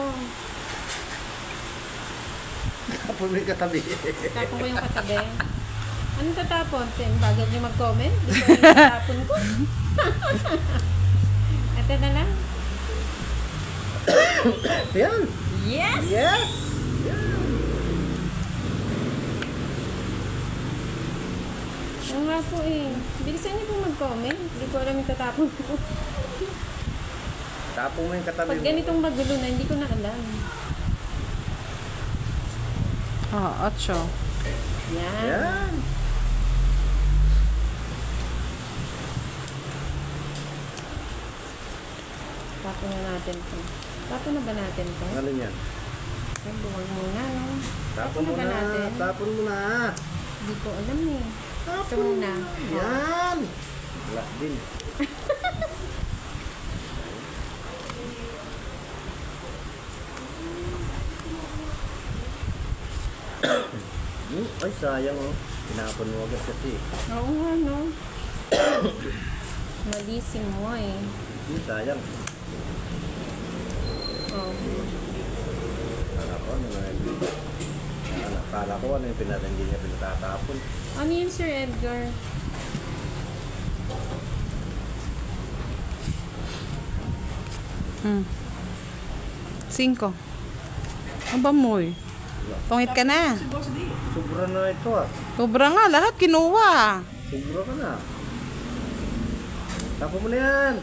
C: Tapon mo yung katabi.
E: Tapon ko yung katabi. Anong tatapon? Bagal niyo mag-comment? Di ko yung tatapon ko. Ito na lang.
C: Yan.
E: Yes!
C: Yes.
E: Oo nga po eh. Bilisan niyo po mag-comment. Hindi ko alam yung tatapon ko.
C: Tapon mo yung katabi
E: Pag
C: mo.
E: ganitong magulo na, hindi ko na alam.
B: Oh, 8.
E: Yan.
C: Yan.
E: Tapon na natin to. Tapon na ba natin to?
C: Ano yan?
E: Ay, buwag muna, no?
C: Tapon mo
E: na ba
C: na.
E: natin?
C: Tapon mo na.
E: Hindi ko alam eh. Ito muna.
C: Yan. Wala din. Ay, sayang oh. Pinapon mo agad kasi.
E: Oo nga, no? Malising mo eh.
C: Sayang.
E: Oh.
C: Ako, ano na yun? Akala ko ano yung hindi niya pinatatapon.
E: Ano yun, Sir Edgar?
B: Hmm. 5. Ano ba mo eh? Tungit ka na.
C: Sobra na ito ah.
B: Sobra nga, lahat kinuha.
C: Sobra ka na. Tapon mo na yan.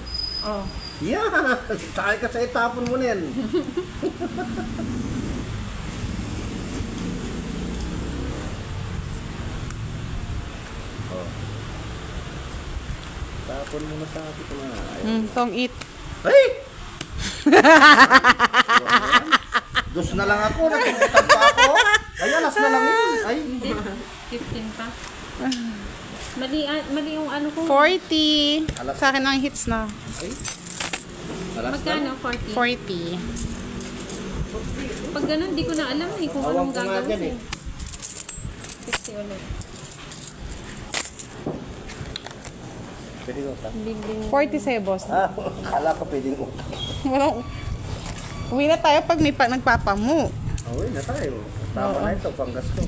B: Oh.
C: Yan! Takay ka sa itapon mo na yan. Oh. Tapon mo na sa akin ko na.
B: Tungit.
C: Ay! Dos na lang ako. Nagpupuntan pa ako. Ay, alas na lang yun. Ay.
E: Hindi. 15 pa. Mali yung ano ko.
B: 40. Sa akin ang hits na.
C: Ay. Alas
E: Magkano? 40?
B: 40.
E: Pag ganun, di ko na alam eh kung
C: Awang
E: anong
C: ko nga dyan
E: gagawin
C: eh.
E: eh. 60 ulit.
C: Pwede ko ta.
E: Bibling.
B: 40 sa'yo, boss.
C: Ah, akala ko pwedeng utang.
B: Walang... Uwi na tayo pag may nagpapamu.
C: Uwi na tayo. Tama na ito, panggas ko.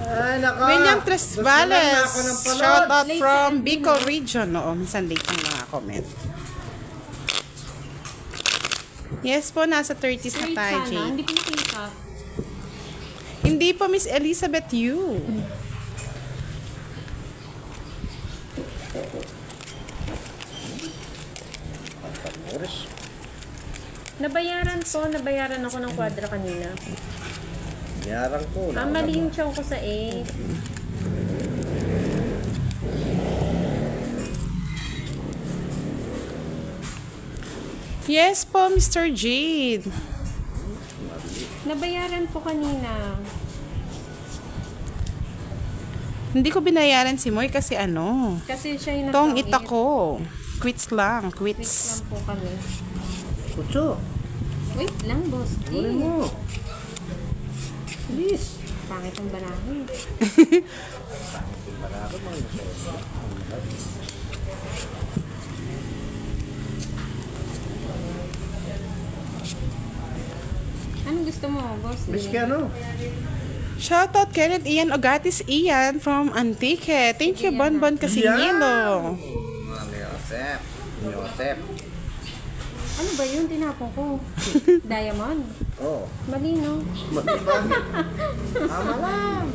C: Ay, naka!
B: William
C: Dos na lang
B: Tresvales.
C: na ako ng palad.
B: Shout out from Bicol region. Oo, minsan late ang mga comment. Yes po, nasa 30s na
E: Wait,
B: tayo,
E: sana.
B: Jade.
E: Hindi ko nakita.
B: Hindi po, Miss Elizabeth Yu.
C: Oras.
E: Nabayaran ako ng kwadra kanina.
C: Yarang ko.
E: Mali yung chow ko sa 8.
B: Yes po, Mr. Jade.
E: Nabayaran po kanina.
B: Hindi ko binayaran si Moy kasi ano.
E: Kasi siya yung
B: Tong
E: nag-8.
B: itako. Quits lang,
E: Wait
B: quits.
E: lang po kami.
C: Kutso.
E: Wait lang, boss.
C: Kunin mo. Please.
E: Pangit ang barahin.
C: Marami mga nasa.
E: Anong gusto mo, boss?
C: Miski ano?
B: Shoutout Kenneth Ian Ogatis Ian from Antique. Thank you, Bonbon Casingilo.
C: Yosef. Yosef.
E: Ano ba yun? Tinapon ko. Diamond.
C: Oh.
E: Mali, no?
C: Matibag. Tama lang.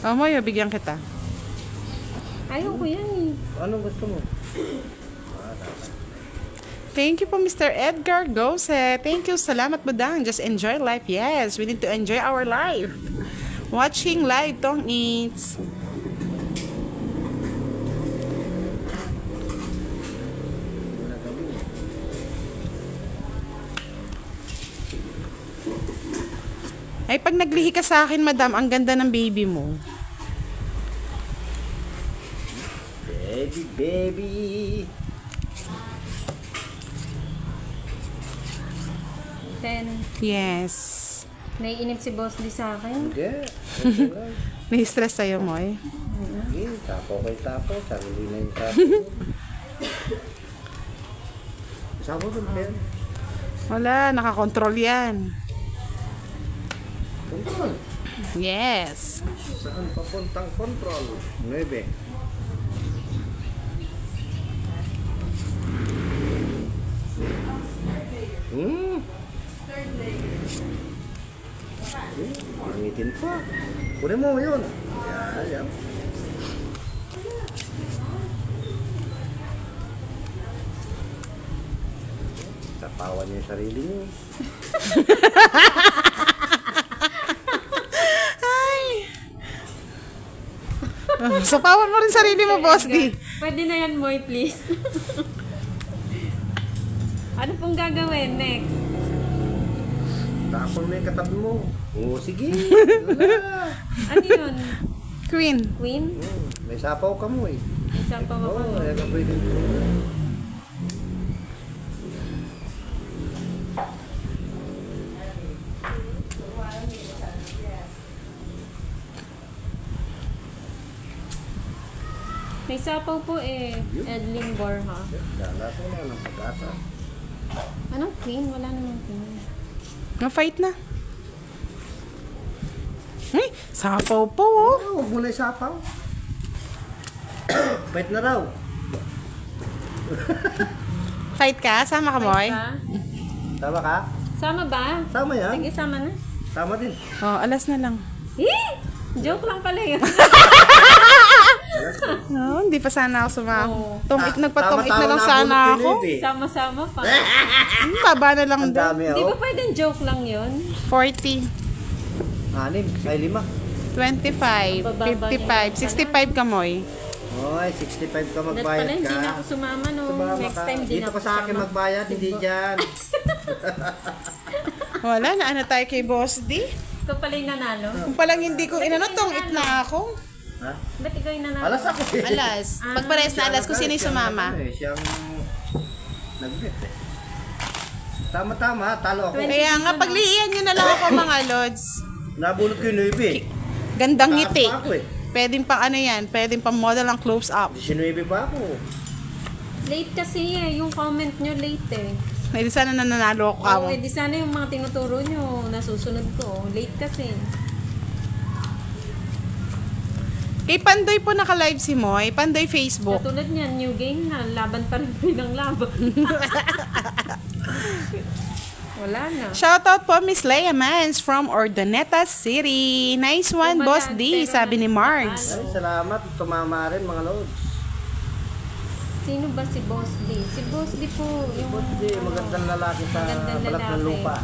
B: Oh, Moy, bigyan kita.
E: Ayaw ko yan eh.
C: Anong gusto mo?
B: Thank you po, Mr. Edgar Gose. Thank you. Salamat, Budang. Just enjoy life. Yes, we need to enjoy our life. Watching live, Tong Eats. Ay, pag naglihi ka sa akin, madam, ang ganda ng baby mo.
C: Baby, baby.
E: Ten.
B: Yes.
E: Naiinip si boss di sa akin.
C: Hindi. Okay lang.
B: May-stress sa'yo, Moy.
C: Sige, tapo kay tapo. Sarili na yung tapo. Isama doon, Ben.
B: Wala, nakakontrol yan.
C: Control.
B: Yes.
C: Saan papuntang control? 9. Pangitin pa. Kunin mo yun. Yan, yan. Tapawan niyo yung sarili niyo.
B: Sapawan mo rin sarili mo, Boss D.
E: Pwede na yan, Moy, please. Ano pong gagawin next?
C: Tapon mo yung katabi mo. Oo, sige. Wala.
E: Ano yun?
B: Queen.
E: Queen?
C: May sapaw ka mo eh.
E: Isa pa ba
C: Oo,
E: kami?
C: ayan ka pwede.
E: May sapaw po eh. Edlin Borja.
C: Dala ko na ng pag-asa.
E: Anong queen? Wala namang queen.
B: Na-fight na. Ay, sapaw po oh.
C: Huwag mo na isapaw. Fight na raw.
B: Fight ka? Sama ka, Moy?
E: Pa?
C: Tama ka?
E: Sama ba?
C: Sama yan.
E: Sige, sama na.
C: Tama din.
B: Oh, alas na lang.
E: Joke lang pala yun.
B: Oh, hindi pa sana ako sumama.
E: Oo.
B: Nagpatungit na
C: Tama-tama
B: lang
C: na
B: sana
C: ako
B: ako.
C: nagpilit eh.
E: Sama-sama pa.
B: Baba na lang
C: Ang
B: din.
C: dami
E: Di ba
C: ako.
E: pwedeng joke lang yun?
B: 40,
C: 6 ay 5.
B: 25,
E: Bababa
B: 55, 65 ka, Moy.
C: Oy, 65 ka
E: That pala,
C: magbayad
E: hindi na
C: ka.
E: ako sumama no.
C: Sumama
E: Next
C: ka.
E: time, di na
C: Dito
E: ako
C: ka sa akin
E: sumama.
C: magbayad, hindi dyan.
B: Wala na, ano tayo kay Boss D?
E: Ikaw pala yung nanalo.
B: Kung palang hindi ko inano, tongit na ako.
C: Ha?
E: Ba't ikaw yung nanalo?
C: Alas ako eh.
B: Alas. Pagpares na alas kung sino yung sumama.
C: Siyang nag-bet eh. Tama-tama, talo ako.
B: Kaya nga, pagliiyan nyo na lang ako mga lods.
C: Nabulot ko yung 9 eh.
B: Gandang ngiti.
C: Taas pa ako eh.
B: Pwedeng pang ano yan, pwedeng pang model ang close up.
C: 19 pa ako.
E: Late kasi eh. Yung comment nyo late eh.
B: Hindi sana nananalo ako
E: Oo,
B: kamo.
E: di sana yung mga tinuturo nyo, nasusunod ko. Late kasi.
B: Kay Pandoy po naka-live si Moy. Pandoy Facebook.
E: Katulad niyan, new game na. Laban pa rin ng laban. Wala na.
B: Shoutout po Miss Leia Mans from Ordoneta City. Nice one,
E: Umalan,
B: Boss D,
E: pero
B: sabi ni Margs.
C: Ay, salamat. Tumama rin mga lods.
E: Sino ba si Boss D? Si Boss D po. Yung,
C: Hindi, magandang lalaki sa
E: Magandang
C: balat ng
E: lalaki.
C: lupa.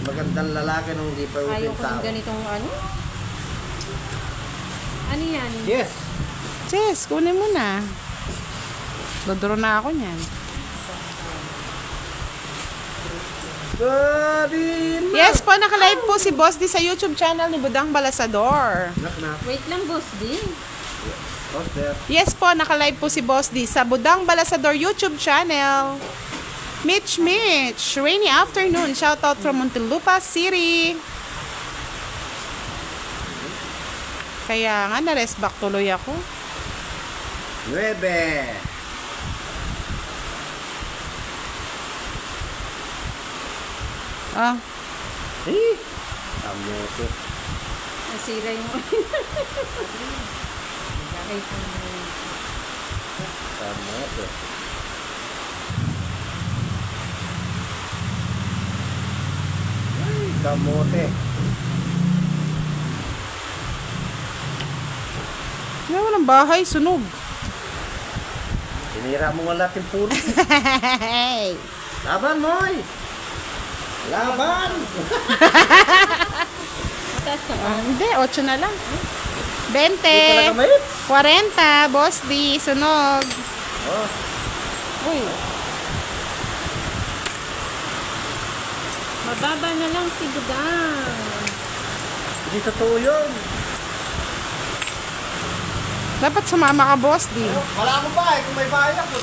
C: Magandang lalaki nung hindi pa
E: Ayaw
C: ulit
E: ko ng
C: tao.
E: ganitong ano. Ano yan?
C: Yes.
B: Sis, kunin mo na. Dodoro na ako niyan.
C: Garin.
B: Yes po, naka-live po si Boss D sa YouTube channel ni Budang Balasador.
C: Knock.
E: Wait lang, Boss D.
C: What's there?
B: Yes po, naka-live po si Boss D sa Budang Balasador YouTube channel. Mitch, rainy afternoon. Shoutout from Muntinlupa City. Kaya nga, na-rest back tuloy ako.
C: 9.
B: Ah,
C: Eh. Tamo ko.
E: Nasira yung... Ay,
C: Tamo ko. Ay, kamote.
B: wala walang bahay, sunog.
C: Sinira mo nga lahat yung puro.
B: Hey!
C: Laban, Moy! Laban!
E: mataas ka ba?
B: Hindi, 8 na lang.
C: Hindi talaga
B: 20,
C: mait.
B: 40, Boss D, sunog.
C: Oh,
B: Uy,
E: Mababa na lang si Budang.
C: hindi totoo yun.
B: dapat sumama ka, Boss D.
C: Wala mo ba eh, kung may bayan ko.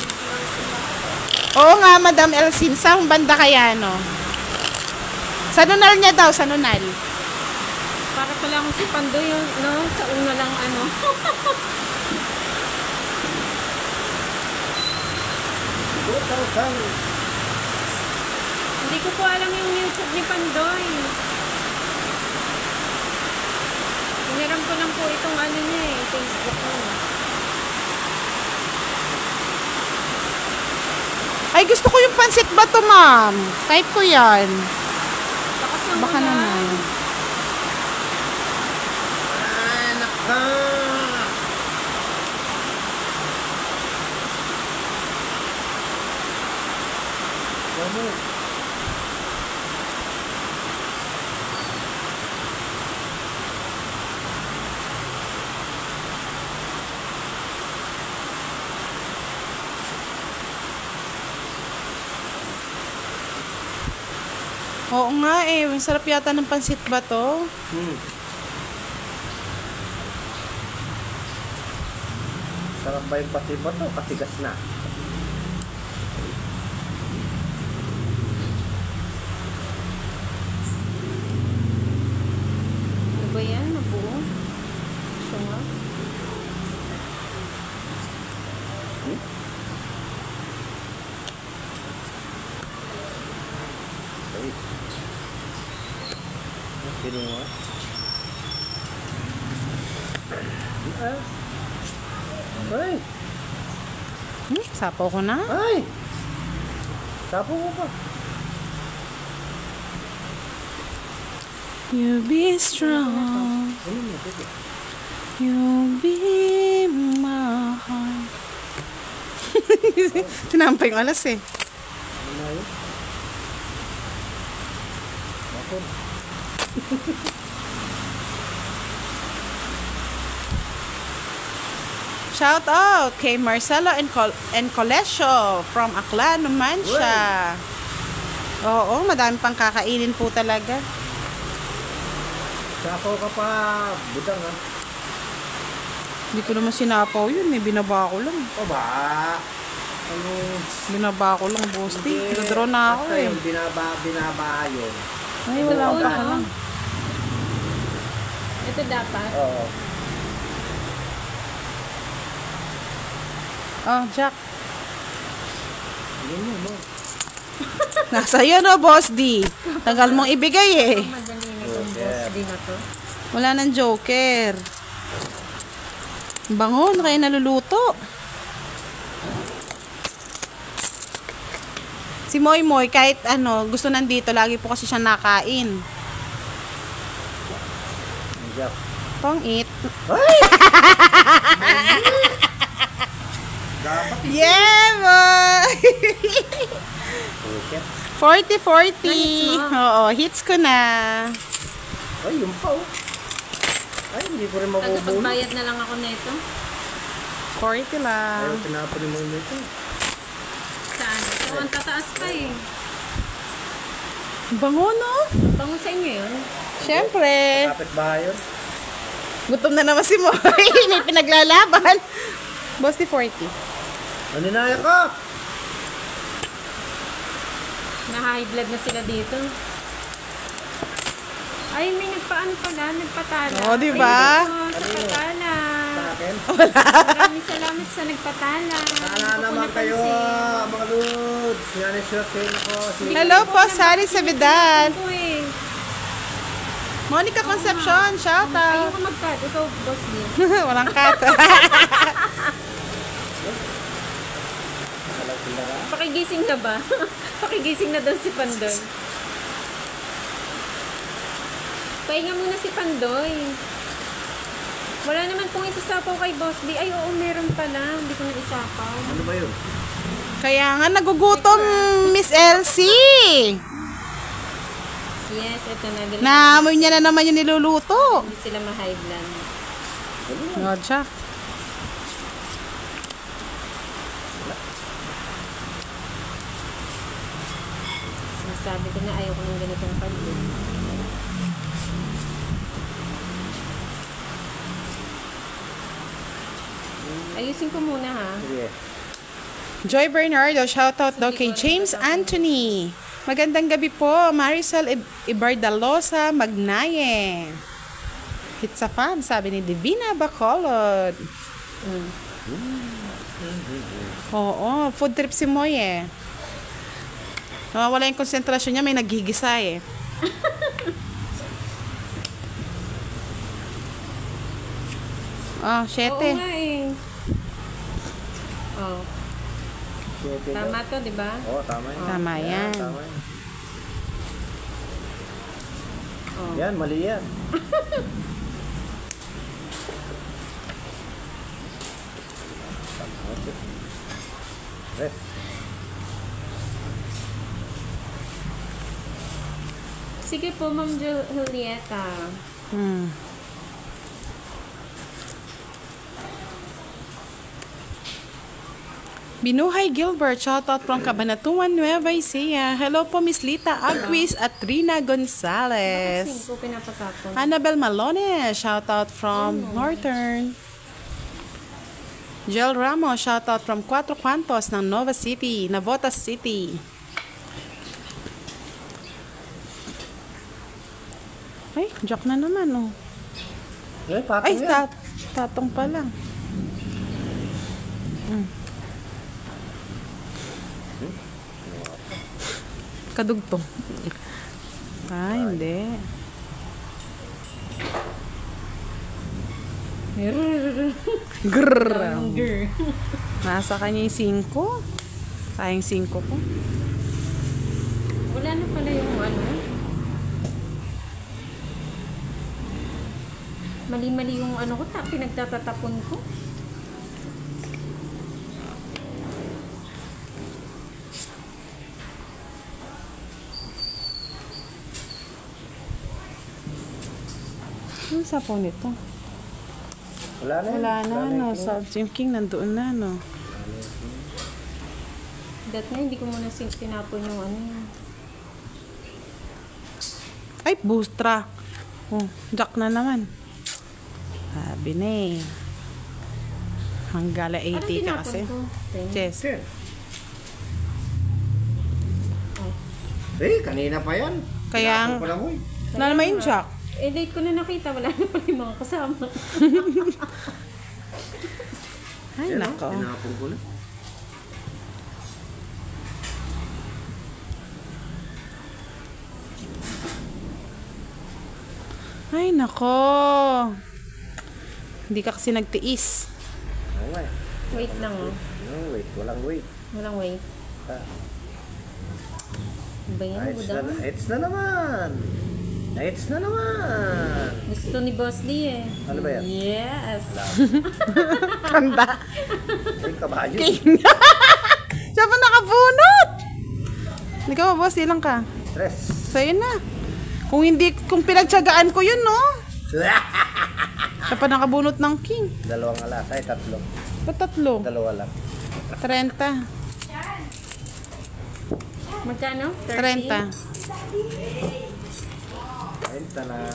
B: Oo nga, Madam Elsin, saan banda kaya, no? Sa nunal niya daw, sa nunal.
E: Para pala akong si Pandoy yun, no? Sa una lang ano. Hindi ko po alam yung YouTube ni Pandoy. Hiniram ko lang po itong ano niya eh, Facebook niya.
B: Ay, gusto ko yung pansit ba to, ma'am? Type ko yan.
E: Bakas lang
B: Baka
E: Budang.
B: naman.
C: Anak ka! Kamu.
B: Oo nga eh, sarap yata ng pansit ba to?
C: Sarap ba yung pati ba to? Patigas na.
E: Ano ba yan? Nabuo? Siya nga.
C: Kinuha. Ay!
B: Sapaw ko na.
C: Ay! Sapo mo pa.
B: You be strong. You be my heart. Tinampay yung alas eh.
C: Ano na yun? Ako.
B: Shout out kay Marcelo and Colesio from Aklan, Numancia. Oo, madami pang kakainin po talaga.
C: Sapo ka pa. Budang ha.
B: Hindi ko naman sinapaw yun, may binaba ko lang.
C: O ba? Ano?
B: Binaba ko lang, Bosti. Nagdraw na ako
C: basta
B: eh.
C: yung binaba yun.
B: Ay, wala
E: Oo,
B: pa
E: no?
B: lang.
E: Ito dapat.
C: Oo.
B: Oh, Jack.
C: Hindi mo.
B: Nasa iyo no, Boss D. Tagal mong ibigay eh.
E: Madali na itong boss din na to.
B: Wala nang joker. Bango, na kayo naluluto. Si Moy Moy, kahit ano, gusto nandito, lagi po kasi siya nakain.
C: Jack.
B: Pang-eat.
C: Ay! Dapat
B: Yeah, boy!
C: okay.
B: 40-40. Oo, hits ko na.
C: Ay, yung pa oh. Ay, hindi ko rin mabubulo.
E: Tagapagbayad na lang ako nito.
B: 40 lang.
C: Ayaw, tinapon mo nito.
E: Saan? Ito, ang tataas pa eh.
B: Bango, no?
E: Bango sa inyo yun?
B: Siyempre.
C: Kapit bahay yun.
B: Gutom na naman si Moy. May pinaglalaban. Boss, di 40.
C: Maninaya ka!
E: Na-high blood na sila dito. Ay, may nagpaano pala, nagpatala.
B: Oo, di ba?
E: Ay, ito, sa patala.
C: Sa akin.
E: Maraming salamat sa nagpatala.
C: Sana naman kayo, mga lods. Yan ang short kayo ko.
B: Hello po, Sari Sabidal.
E: Ito eh.
B: Monica Concepcion, shout out.
E: Ayoko mag-cut. Ikaw, boss din.
B: Walang cut.
E: Pakigising na ba? Pakigising na daw si Pandoy. Pahinga muna si Pandoy. Wala naman pong isasapaw kay Boss D. Ay, oo, meron pala. Hindi ko na isapaw.
C: Ano ba yun?
B: Kaya nga nagugutom, Miss Elsie.
E: Yes, ito na.
B: Naamoy niya na naman yung niluluto.
E: Hindi sila ma-high blood.
B: God, siya.
E: Sinasabi ko na ayaw ko ng ganitong pagod. Ayusin ko muna ha.
C: Sige.
B: Joy Bernardo, shout out daw kay James Anthony. Magandang gabi po, Marisol Ibardalosa Magnaye. It's a fan, sabi ni Divina Bacolod. Oo, food trip si Moy eh. Nawawala yung konsentrasyon niya, may naghigisa eh. Oh,
E: Oo
B: syete.
E: nga eh. Oh,
C: Sige,
E: tama to, di ba?
C: Oo, tama yan.
B: Tama yan.
C: Tama yan.
E: Oh.
C: Yan, mali yan. Rest.
E: Sige po, Ma'am Julieta.
B: Hmm. Binuhay Gilbert, shoutout from Cabanatuan, Nueva Ecija. Hello po, Miss Lita Agwis at Rina Gonzalez.
E: Kasi po pinapatapon.
B: Annabel Malone, shoutout from Northern. Jel Ramos, shoutout from Cuatro Cantos ng Nova City, Navotas City. Ay, joke na naman, oh.
C: Eh, patong
B: Ay,
C: yan.
B: tatong pa lang. Kadugtong. Ay, hindi. Grrr. Nasa kanya yung 5. Sayang 5 ko.
E: Wala na pala yung ano. Mali-mali yung ano ko, pinagtatatapon ko.
B: Ano sapaw nito?
C: Wala na.
B: Wala na, no. Sa Jim King, nandoon na, no.
E: Dat na, hindi ko muna tinapon yung ano.
B: Ay, Bustra. Oh, Jack na naman. Sabi na eh. Hanggala 80 ka
E: tinapon
B: kasi.
E: ko?
B: Yes.
C: Kanina pa yan.
B: Kaya,
C: Tinapon ko na mo eh.
B: wala naman yung Jack.
E: Late ko na nakita, wala na pala yung mga kasama.
B: Ay,
C: Yan,
B: nako.
C: tinapon ko na.
B: Ay, nako. Hindi ka kasi nagtiis.
C: Oo nga.
E: Wait lang oh.
C: No, wait. Walang wait.
E: Walang wait.
C: Ah,
E: Ba yan?
C: Nights
E: Budang?
C: na, nights na naman. Nights na naman.
E: Gusto ni Boss D eh.
C: Ano ba yan?
E: Yes.
B: Kanda.
C: Ay, kabayo.
B: Siya pa nakabunot. Hindi ka boss, ilang ka?
C: Stress.
B: Sa'yo na. Kung pinagtsagaan ko yun, no? Siya pa nakabunot ng king.
C: 2 alas. Ay, 3.
B: Ba't 3?
C: 2 lang.
B: 30.
E: Magkano?
B: 30.
C: 30 na.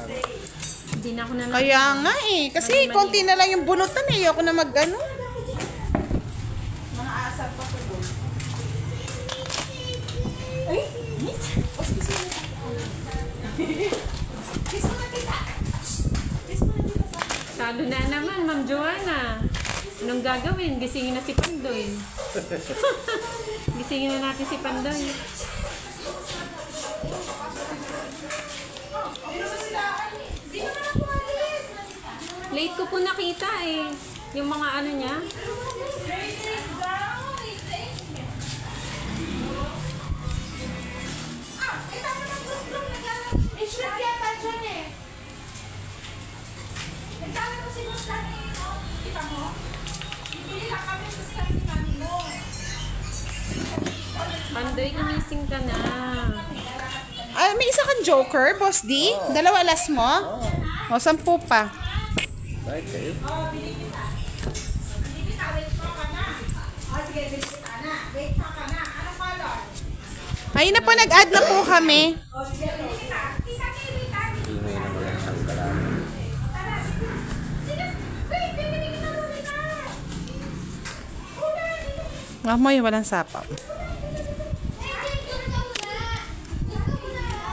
E: Hindi na ako na
B: Kaya nga eh. Kasi konti na lang yung bunutan eh. Ayoko na mag-ano. Mga asal pa ko doon. Ay!
E: Salo na naman, Ma'am Joanna. Anong gagawin? Gisingin na si Pandoy. Gisingin na natin si Pandoy. Late ko po nakita eh. Yung mga ano niya. Pandoy, gumising ka na.
B: Ay, may isa kang joker, Boss D? 2 alas mo? O, 10 pa.
C: Right kayo.
B: Ayun na po, nag-add na po kami.
C: Ingay na wala isang kalami.
B: Amoy, walang sapaw.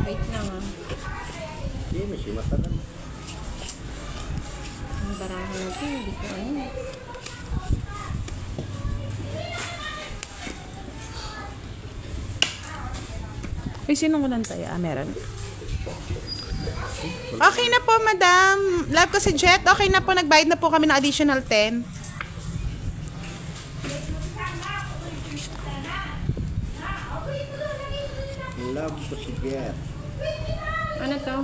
E: Wait lang ah.
C: Hindi, may simatagal.
E: Ang barahan natin, hindi ko ano.
B: Ay, sinong walang tayo? Ah, meron. Okay na po, madam. Love ko si Jet. Okay na po, nagbayad na po kami ng additional 10.
C: Love ko si Gert.
E: Ano to?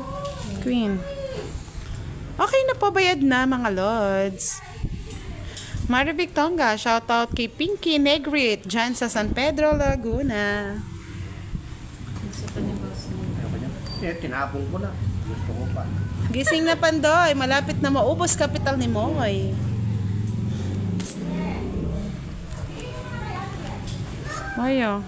B: Queen. Okay na po, bayad na, mga lods. Marivic Tonga, shoutout kay Pinky Negrit, dyan sa San Pedro, Laguna.
E: Gusto pa ni Boss.
C: Tinapon ko na. Gusto ko pa.
B: Gising na Pandoy, malapit na maubos kapital ni Moy. Ayo.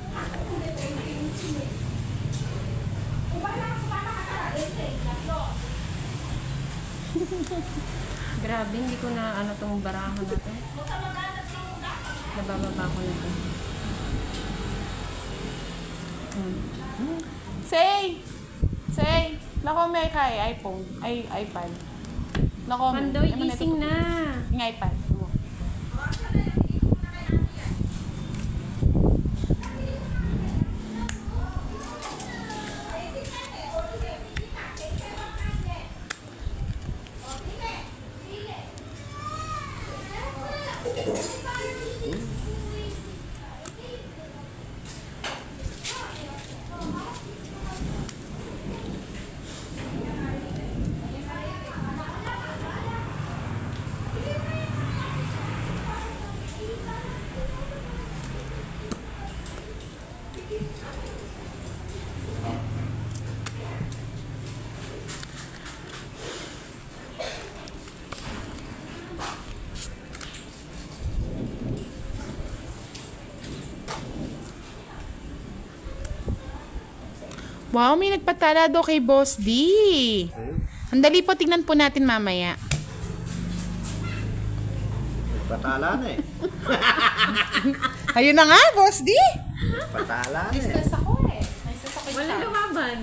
E: Grabe, hindi ko na ano tong barahan na to. Nabababa ko na to.
B: Say, nako may kay iPhone, ay iPad. Nako,
E: Pandoy, gising na.
B: Yung iPad. Wow, may nagpatala daw kay Boss D. Ang dali po, tingnan po natin mamaya.
C: Patala na eh.
B: Ayun na nga, Boss D.
C: Patala na eh.
B: Stress ako eh. Stress ako
E: Walang lumaban.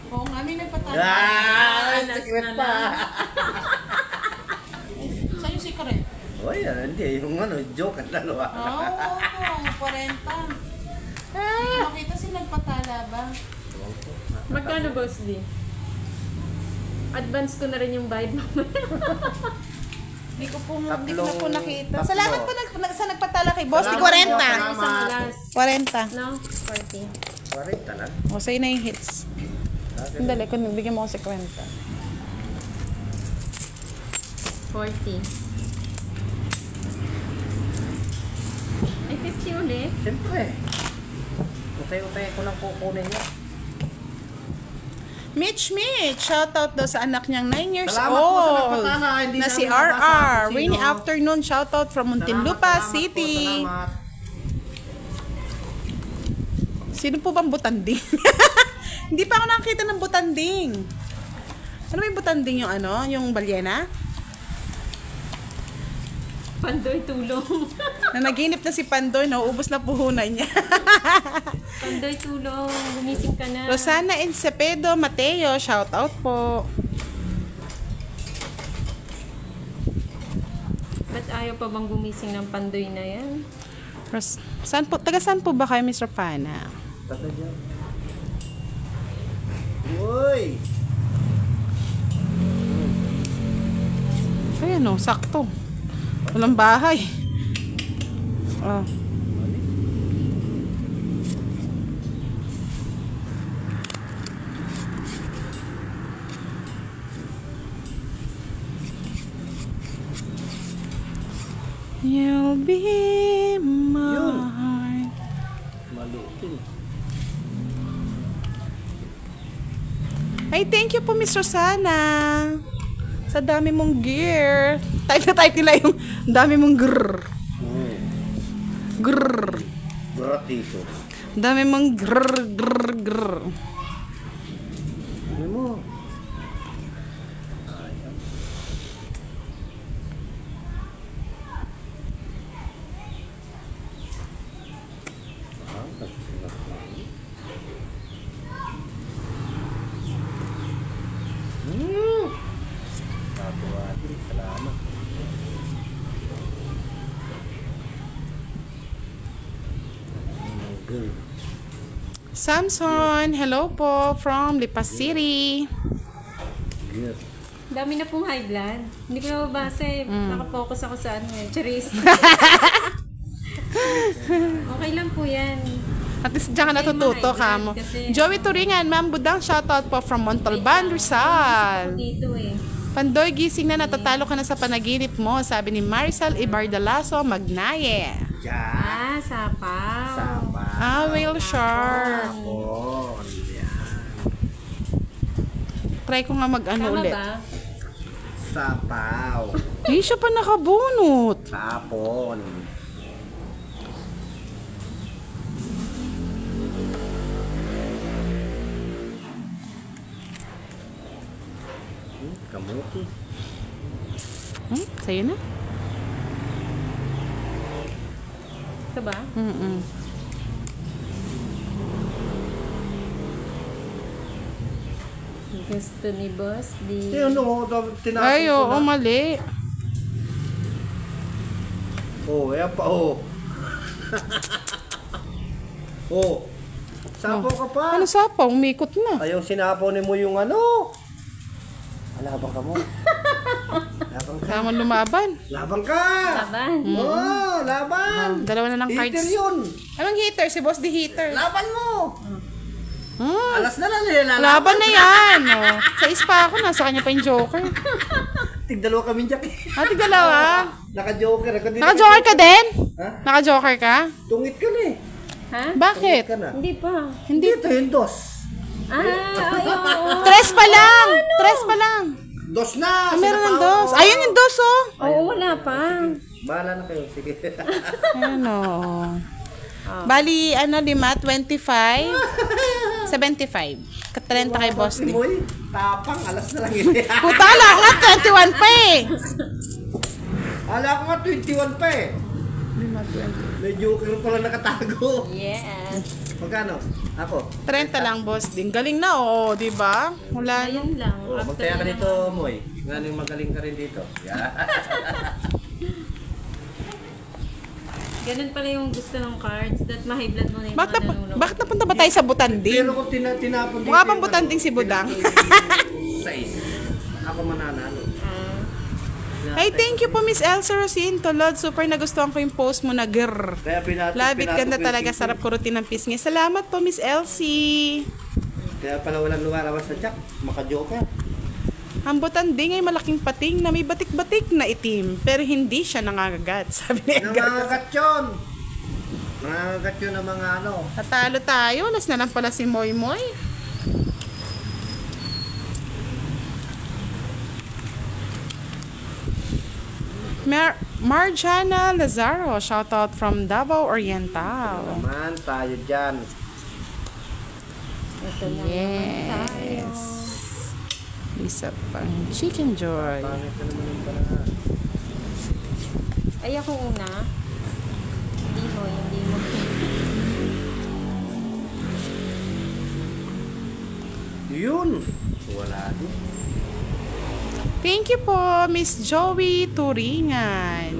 B: Oo nga, may nagpatala.
C: Ah,
E: Last
C: secret
E: na
C: pa.
E: lang.
B: Saan yung secret?
C: Oh, yan. Hindi. Yung ano, joke ang dalawa.
B: Oo, 40. Nakita si nagpatala ba?
E: Magkano, Boss D? Advance ko na rin yung bayad mo.
B: Hindi ko na po nakita.
C: Tatlo.
B: Salamat po sa nagpatala kay Boss D.
C: Salamat.
B: 40.
E: Isang alas.
B: 40.
E: No? 40.
C: 40 lang.
B: O, sa'yo na yung hits. Sandali, kung bigyan mo ko si 40.
E: 40. Ay, 50 ulit.
C: Siyempre. Utay-utay ko lang kukunin niya.
B: Mitch, shoutout daw sa anak niyang 9 years
C: Salamat po sa
B: old.
C: nagpatala. Hindi
B: Na si
C: namin nabasa
B: RR.
C: kung sino.
B: Rainy afternoon, shoutout from Muntinlupa
C: Salamat
B: City.
C: po, salamat.
B: Sino po bang butanding? Hindi pa ako nakakita ng butanding. Ano ba yung butanding yung ano? Yung balyena?
E: Pandoy tulong.
B: Na naginip na si Pandoy, nauubos na puhunan niya.
E: Pandoy tulong. Gumising ka na.
B: Rosana Encepedo Mateo, shoutout po.
E: Ba't ayaw pa bang gumising ng Pandoy na yan?
B: Taga saan po ba kayo, Mr. Pana?
C: Tata dyan. Uy!
B: Ayan o, sakto. Walang bahay. Oh. You'll be mine.
C: Malutin.
B: Ay, thank you po, Miss Rosana. Sa dami mong gear. Type na type nila yung dami mong grrr. Grrr.
C: Bratito.
B: Dami mong grrr, grrr, grrr.
C: Ano mo? Salamat. Girl.
B: Samson, hello po from Lipas City.
C: Girl.
E: Dami na pong high blood. Hindi ko na mabasa eh. Nakafocus ako sa ano eh. Charis. Okay lang po yan.
B: At least dyan ka natututo ka mo.
E: Kasi-
B: Joey Turingan, Ma'am Budang, shoutout po from Montalban, Rizal.
E: Dito eh.
B: Pandoy, gising na, natatalo ka na sa panaginip mo, sabi ni Marisol Ibardalaso Magnaye.
C: Diyan.
E: Ah, sapaw.
C: Sapa.
B: Ah, whale shark.
C: Oh, yan.
B: Try ko nga mag-ano
E: Tama
B: ulit.
E: ba?
C: Sapaw.
B: Hindi siya pa nakabunot.
C: Sapon. Kamuti.
B: Sa'yo na?
E: Ito ba? Gusto ni Boss di...
C: Ano, tinapon
B: Ay,
C: ko
B: oo,
C: na.
B: mali.
C: Oh, ayan pa, oh. Oh. Sapaw ka pa.
B: Ano sapaw? Umikot na.
C: Ayaw sinapaw ni mo yung ano. Labang ka mo. Labang ka.
B: Kaya mo lumaban.
C: Labang ka.
E: Laban.
C: Oh, laban.
B: Dalawa na ng
C: Heater
B: cards.
C: yun.
B: Anong heater? Si Boss the heater.
C: Laban mo.
B: Hmm.
C: Alas na lang nila.
B: Laban na yan. Oh. Sa ispa ako, nasa kanya pa yung joker.
C: Tigdalawa kami dyan.
B: Ate, dalawa.
C: Naka-joker.
B: Naka-joker ka din?
C: Ha?
B: Naka-joker ka?
C: Tungit ka na eh.
E: Ha?
B: Bakit?
C: Ka na.
E: Hindi pa.
C: Hindi ito yung dos.
E: Ah, ay, oo.
B: Tres pa lang. Tres pa lang.
C: Dos na.
B: Ah, meron ng
C: sinapaw
B: dos.
C: ko.
B: Ayun yung dos, oh.
E: Oo, wala pa.
C: Bahala na kayo. Sige.
B: Ayan, oh. Bali, 25? 75. 30 kay Boss D.
C: Moy, tapang, alas na lang yun.
B: Putala, ako nga 21 pa eh.
C: Ala ko nga 21 pa eh. May joker pala nakatago.
E: Yes.
C: Magkano? Ako.
B: 30 lang, Boss D. Galing na, oh, di ba? Wala
E: Ayun lang.
C: Oh,
E: After
C: magkaya ka
E: na
C: dito, Moy. Ngayon magaling ka rin dito. Yeah.
E: Ganun pala yung gusto ng cards. That ma-high blood mo na yung mga nanonood.
B: Bakit napunta ba tayo sa Butanding?
C: Pero kung tinapon
B: Mukha bang Butanding si Budang?
C: 6. Ako mananalo.
B: Hey, thank you po, Miss Elsa Rosinto. Lord, super nagustuhan ko yung post mo na grrr.
C: Kaya
B: Love it, ganda talaga. Sarap kurutin ng pisngi. Salamat po, Miss Elsie.
C: Kaya pala walang lumalabas sa jack. Maka-joker.
B: Ang Butanding ay malaking pating na may batik-batik na itim, pero hindi siya nangangagat. Sabi ni Edgar.
C: Nangangagat yun. Nangangagat yun ng mga ano.
B: Tatalo tayo. Alas na lang pala si Moy Moy. Marjana Lazaro, shoutout from Davao Oriental.
C: Naman tayo dyan.
E: Ito na
B: Yes. Isa pang Chicken Joy.
C: Pangit ka naman yung parang.
E: Ay, ako una. Hindi mo, hindi mo.
C: Yun. Wala din.
B: Thank you po, Miss Joey Turingan.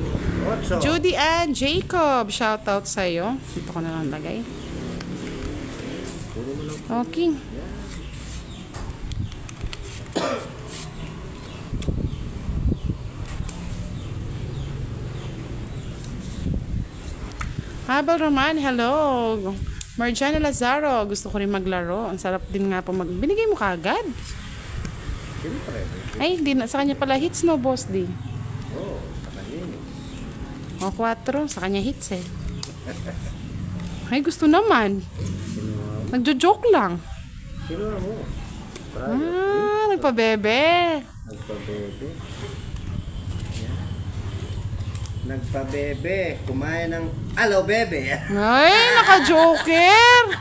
C: Otso.
B: Judy Ann Jacob, shoutout sa'yo. Dito ko na lang lagay. Okay. Habal Roman, hello. Marjana Lazaro, gusto ko rin maglaro. Ang sarap din nga po Binigay mo kagad?
C: Siyempre.
B: Ay, hindi na. Sa kanya pala hits, no, Boss D?
C: Oo, sa kanino.
B: O, 4. Sa kanya hits eh. Ay, gusto naman. Nagjo-joke lang.
C: Sino mo?
B: Nagpabebe.
C: Nagpabebe. Yan. Nagpabebe. Kumain ng alo bebe.
B: Ay, naka-joker.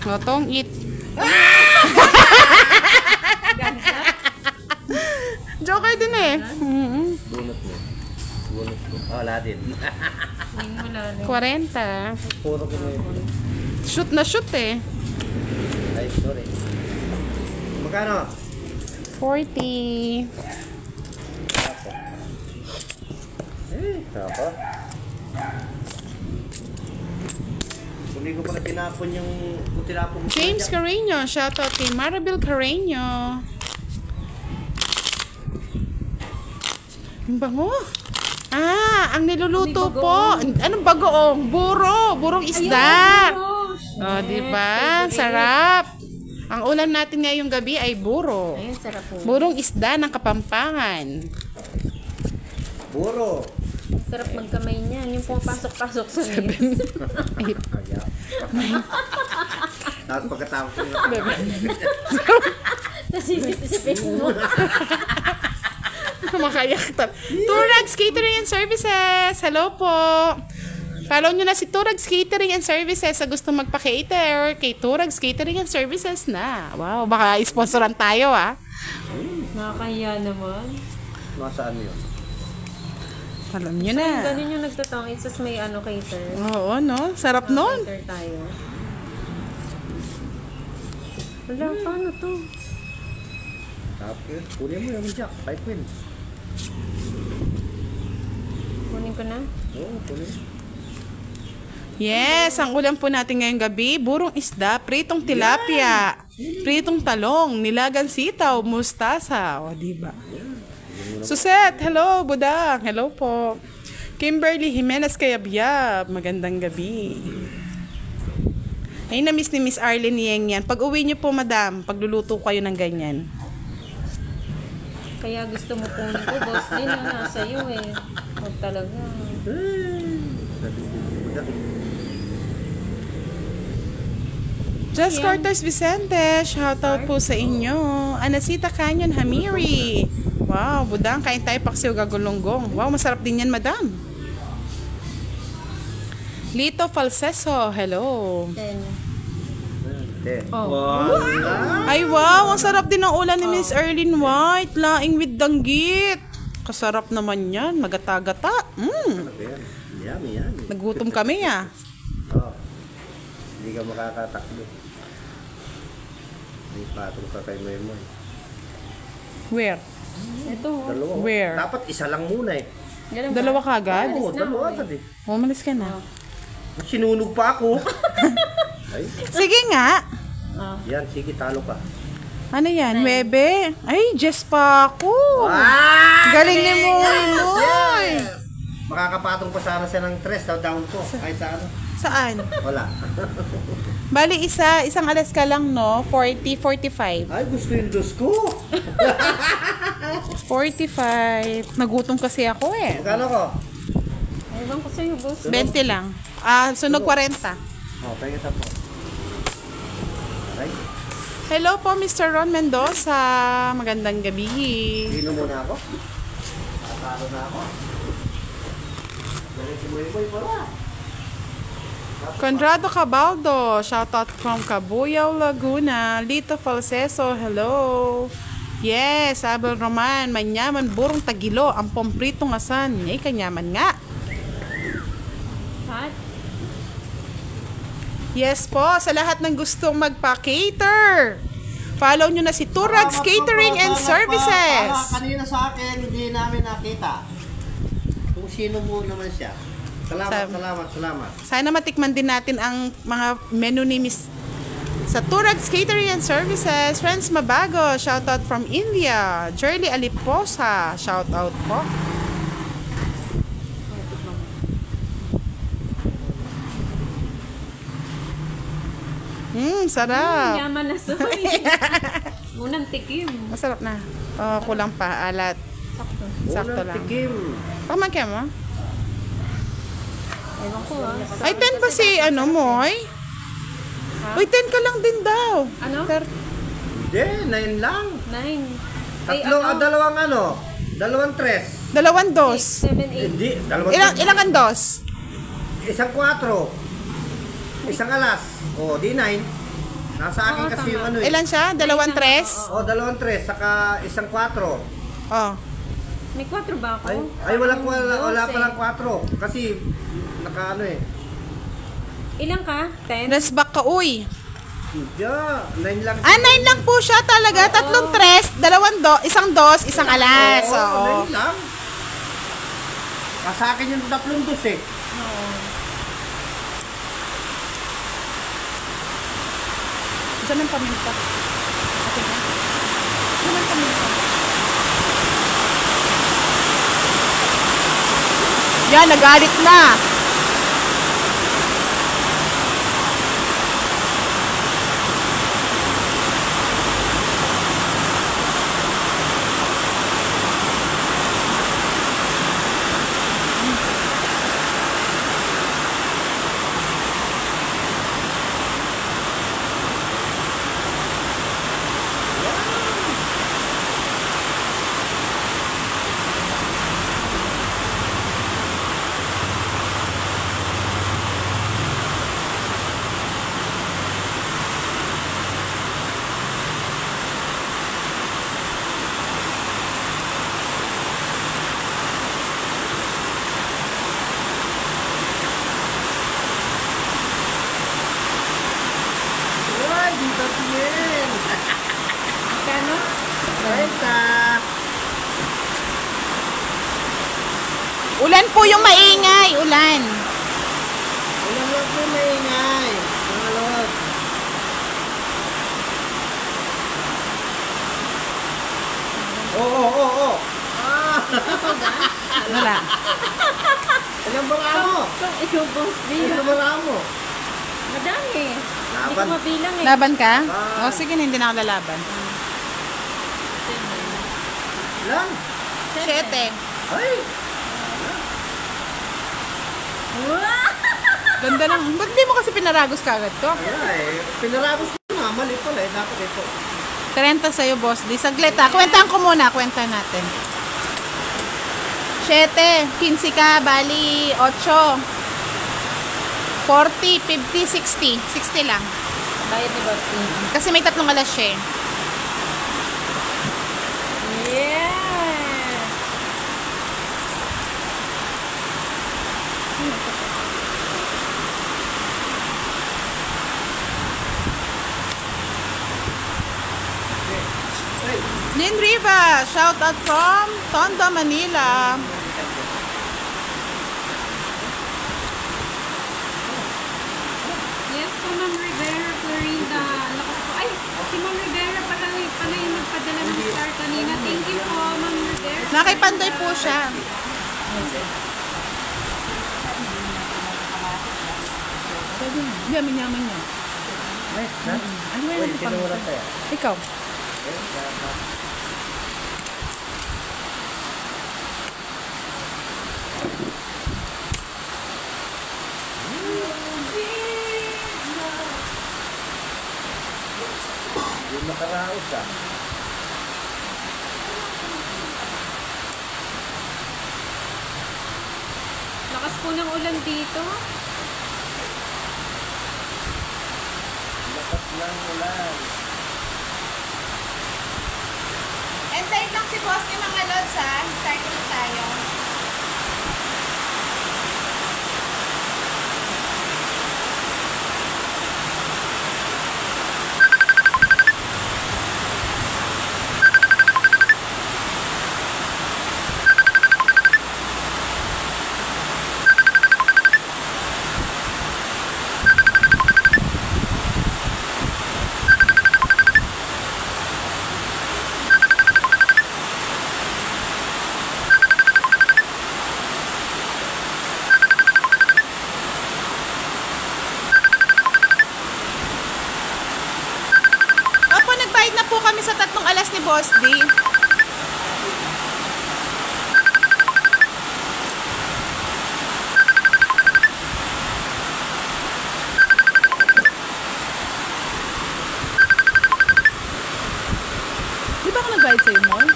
B: Notong eat. Joker din eh.
C: Bunot mo. Bunot mo. Oh, wala din.
E: Hindi mo lalo.
B: 40.
C: Puro ko na yun.
B: Shoot na shoot eh.
C: Ay, sorry. Magkano?
B: 40.
C: Ako. Ako. Kung ko pala tinapon yung... Kung tinapon mo
B: James Carreño. Shoutout kay Maribel Carreño. Yung bango. Ang niluluto po. Anong bagoong? Burong isda. Oh, di ba? Sarap. Ang ulam natin ngayong gabi ay buro.
E: Ayun, sarap po.
B: Burong isda ng Kapampangan.
C: Buro.
E: Sarap magkamay niyan. Yung pumapasok-pasok sa lips.
C: Tapos pagkatapos ko
E: Tapos isip-isipin mo.
B: Makayak tal. Turags Catering and Services. Hello po. Follow nyo na si Turags Catering and Services sa gusto magpa-cater. Kay Turags Catering and Services na. Wow, baka sponsoran tayo
E: Nakakahiya naman.
C: Nasaan yun?
B: Alam nyo na.
E: Ganun yung nagtatawang. It's just may cater.
B: Oo, no? Sarap nun.
E: Cater tayo. Wala, paano to?
C: Tapos, kunin mo yung jack. 5 win.
E: Kunin ko na.
C: Oo, kunin.
B: Yes, ang ulam po natin ngayong gabi, burong isda, pritong tilapia, pritong talong, nilagang sitaw, mustasa. O, diba? Suset, hello, Budang. Hello po. Kimberly Jimenez Kayabyab, magandang gabi. Ay, na-miss ni Miss Arlene Yeng yan. Pag uwi niyo po, madam, pagluluto kayo ng ganyan.
E: Kaya gusto mo kunin ko, boss din ang nasa iyo eh. Huwag talaga.
B: Just Carters Vicente, shoutout po sa inyo. Anasita Canyon Hamiri. Wow, Budang, kain tayo paksiw gagulunggong. Wow, masarap din yan, madam. Lito Falseso, hello.
C: 10.
A: Oh.
C: Wala.
B: Ay wow, ang sarap din ng ulan ni Miss Erlyn White. Laing with danggit. Kasarap naman yan, magata-gata.
C: Ayan. Yummy, yummy.
B: Nagutom kami ah.
C: Oh. Hindi ka makakatakbo. May patong ka kay Moy.
B: Where?
E: Ito.
C: Dalawa.
B: Where?
C: Dapat isa lang muna eh.
E: Ganun ba?
B: Dalawa kagad?
C: Oo, dalawa agad eh.
B: Umalis ka na.
C: Sinunog pa ako. Ay,
B: Sige nga.
C: yan, sige, talo ka.
B: Ano yan? Webe? Ay, Jess pa ako. Galing ni Moy.
C: Makakapatong pa sana siya ng 3 down ko. Kahit sa ano.
B: Saan?
C: Wala.
B: Bali, isang alas ka lang, no? 40, 45.
C: Ay, gusto yung dos ko.
B: 45. Nagutom kasi ako eh.
C: Magkano ko?
E: Ewan ko sa'yo, boss.
B: 20 lang. Sunog 40.
C: Oh, pahingit po. Ay,
B: Hello po, Mr. Ron Mendoza. Magandang gabi.
C: dino muna ako. Tatalo na ako. Galing si Moy pala.
B: Conrado Cabaldo, shoutout from Cabuyao, Laguna. Lito Falseso, hello. Yes, Abel Roman, manyaman, burong tagilo, ang pompritong asan. Ay, kanyaman nga.
E: Hat?
B: Yes po, sa lahat ng gustong magpa-cater. Follow nyo na si Turags Catering and Services.
C: Kanina sa akin, hindi namin nakita. Kung sino mo naman siya. Salamat.
B: Sana matikman din natin ang mga menu ni Miss sa Turags Catering and Services. Friends Mabago, shoutout from India. Jerly Aliposa, shoutout po. Sarap.
E: Yaman na soy. Unang tikim.
B: Masarap na. Kulang pa, alat. Sakto lang.
C: Tikim.
B: Pamangkin mo?
E: Ewan ko ah.
B: Ay, 10 pa si Moy? Uy, 10 ka lang din daw.
E: Ano?
C: Hindi, 9 lang.
E: 9. Ay,
C: Dalawang dalawang 3.
B: 2 dos.
E: 7, 8.
C: Hindi, dalawang
B: Ilang ang dos?
C: Isang 4. Isang alas. O, di 9. Nasa akin
E: Oo,
C: kasi
E: tama.
C: yung ano eh.
B: Ilan siya? 2, 3?
C: O, dalawang 3, saka isang 4.
B: Oh.
E: May 4 ba ako?
C: Ay wala
E: Parang
C: palang
E: 12.
C: 4. Kasi, naka ano eh.
E: Ilang ka? 10?
B: Resback ka, uy.
C: Hindi, 9 lang.
B: 9 lang po siya talaga. 3, 3, 2, isang dos, isang alas.
C: Oo,
B: Oo.
C: 9 lang. Sa akin yung 3 dos eh.
B: Diyan ang paminta. Okay na. Diyan ang paminta. Yan, nagalit na.
C: Uy, di ba tingin?
E: Kano?
C: 30.
B: Ulan po yung maingay. Ulan.
C: Ulan lang po maingay. Mga lord. Oo.
B: Wala.
C: Ilang bara mo?
E: Ikaw, boss B.
C: Ilang bara mo?
E: Madami. Hindi ko
C: Laban.
E: mabilang eh.
B: Laban ka?
C: Ah.
B: O sige, hindi na ako lalaban.
C: Ilan?
B: 7.
C: Ay!
B: Ganda lang. Ba't di mo kasi pinaragos kagad to?
C: Wala eh. Pinaragos ko nga. Mali pala eh. Dapat ito.
B: 30 sa'yo, boss. Di saglit ha. Kwentahan ko muna. Kwenta natin. 7. 15 ka. Bali, 8. 40, 50, 60. 60 lang.
E: Bayad ni Boss D.
B: Kasi may 3 alas siya eh.
E: Yes!
B: Lynn Riva, shout out from Tondo, Manila.
E: Yes po, Ma'am Rivera, Florinda. Lakas po. Ay, si Ma'am Rivera pala yung nagpadala ng star kanina. Thank you po, Ma'am Rivera.
B: Nakipandoy po siya. Yaman-yaman niya. Ano yung
C: Tinura pa yan.
B: Ikaw?
C: Yung makaraos ah.
E: Lakas po ng ulan dito.
C: Lakas lang ulan.
B: Antayin lang si boss ni mga lods ha. Start ulit tayo. Opo, nagbayad na po kami sa 3 alas ni Boss D. Di ba ako nagbayad sa'yo, Moy?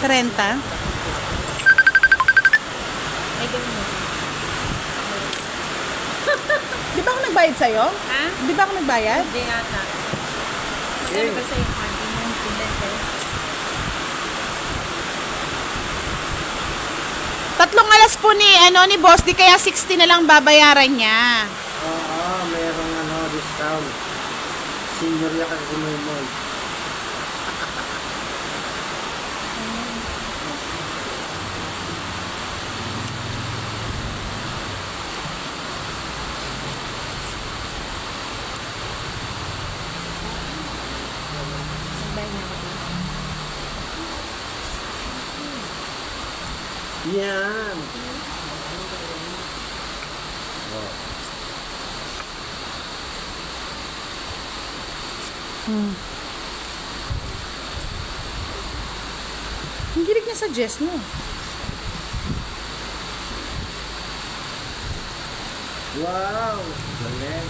B: 30?
E: Ay, ganun mo.
B: Di ba ako nagbayad sa'yo?
E: Ha?
B: Di ba ako nagbayad?
E: Hindi ata. Ano ba sa'yo, Martin? Yung pinete?
B: 3 alas po ni Boss D, kaya 60 na lang babayaran niya.
C: Oo, mayroong discount. Senior yan kasi mo.
E: Nagbayad na ako dito.
C: Yan. Oh.
B: Ang gilig niya sa Jess, no?
C: Wow! Galing.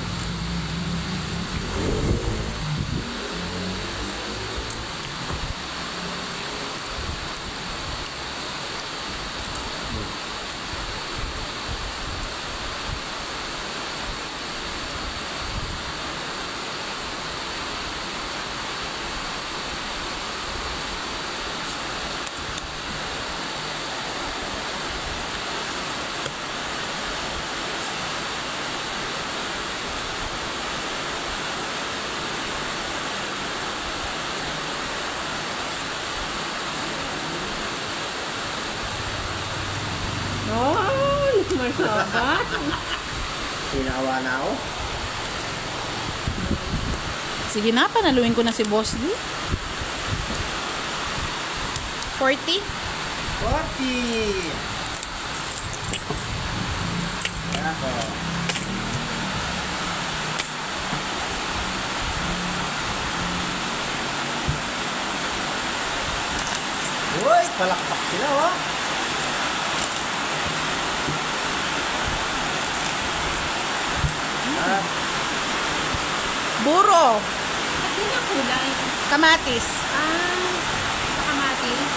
E: Oh, masaba.
C: Sinawa na ako.
B: Sige na, panaluin ko na si Boss D. 40?
C: 40! Ako. Uy, palakpak sila, oh. Ah,
B: Buro.
E: Ba't yun ang kulay?
B: Kamatis.
E: Ah, sa kamatis.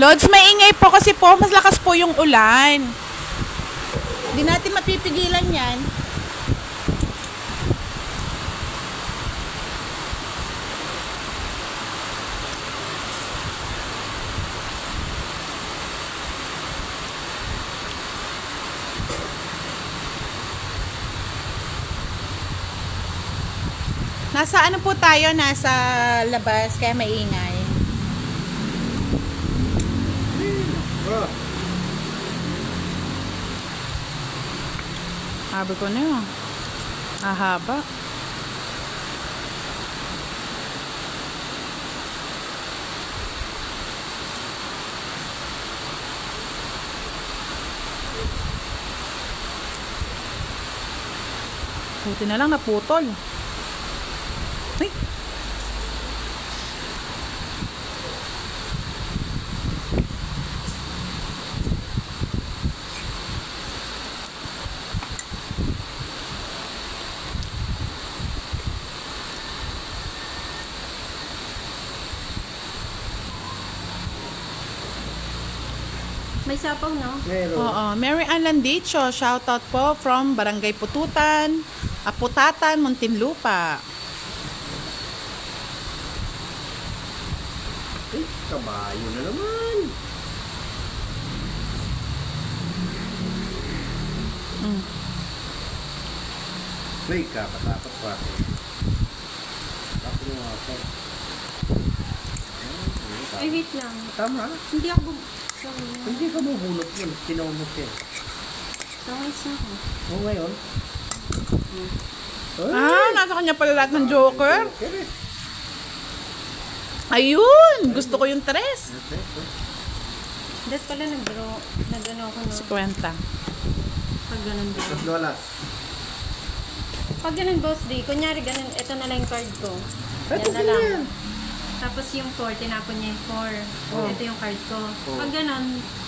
B: Lods, maingay po kasi po, mas lakas po yung ulan. Hindi natin mapipigilan yan. Nasa ano po tayo? Nasa labas, kaya maingay.
C: Oh.
B: Haba ko na yun. Ahaba. Buti na lang naputol. Ay.
D: May sapaw, no?
C: Meron.
B: Oo, Mary Ann Landicho, shoutout po from Barangay Pututan, Aputatan, Muntinlupa.
C: Ay, kabayo na naman. Ay, kakatakot pa. Ako na ako.
D: Ay, wait lang.
C: Tama.
D: Hindi ako sorry.
C: Hindi ka bubulot yun. Tinawag yan.
D: Tawis na ako.
C: O ngayon?
B: Nasa kanya pala lahat ng Joker.
C: Okay.
B: Ayun! Gusto ko yung tres.
D: Dahil pala nag-ano ako, no?
B: 50.
D: Pag ganun ba?
C: Tatlo alas.
D: Pag ganun, boss D, kunyari ganun, ito na lang yung card ko.
C: Ito
D: Yan na lang.
C: yan.
D: Tapos yung 4, tinapon niya yung 4.
C: Oh.
D: Ito yung card ko.
C: Oh.
D: Pag ganun,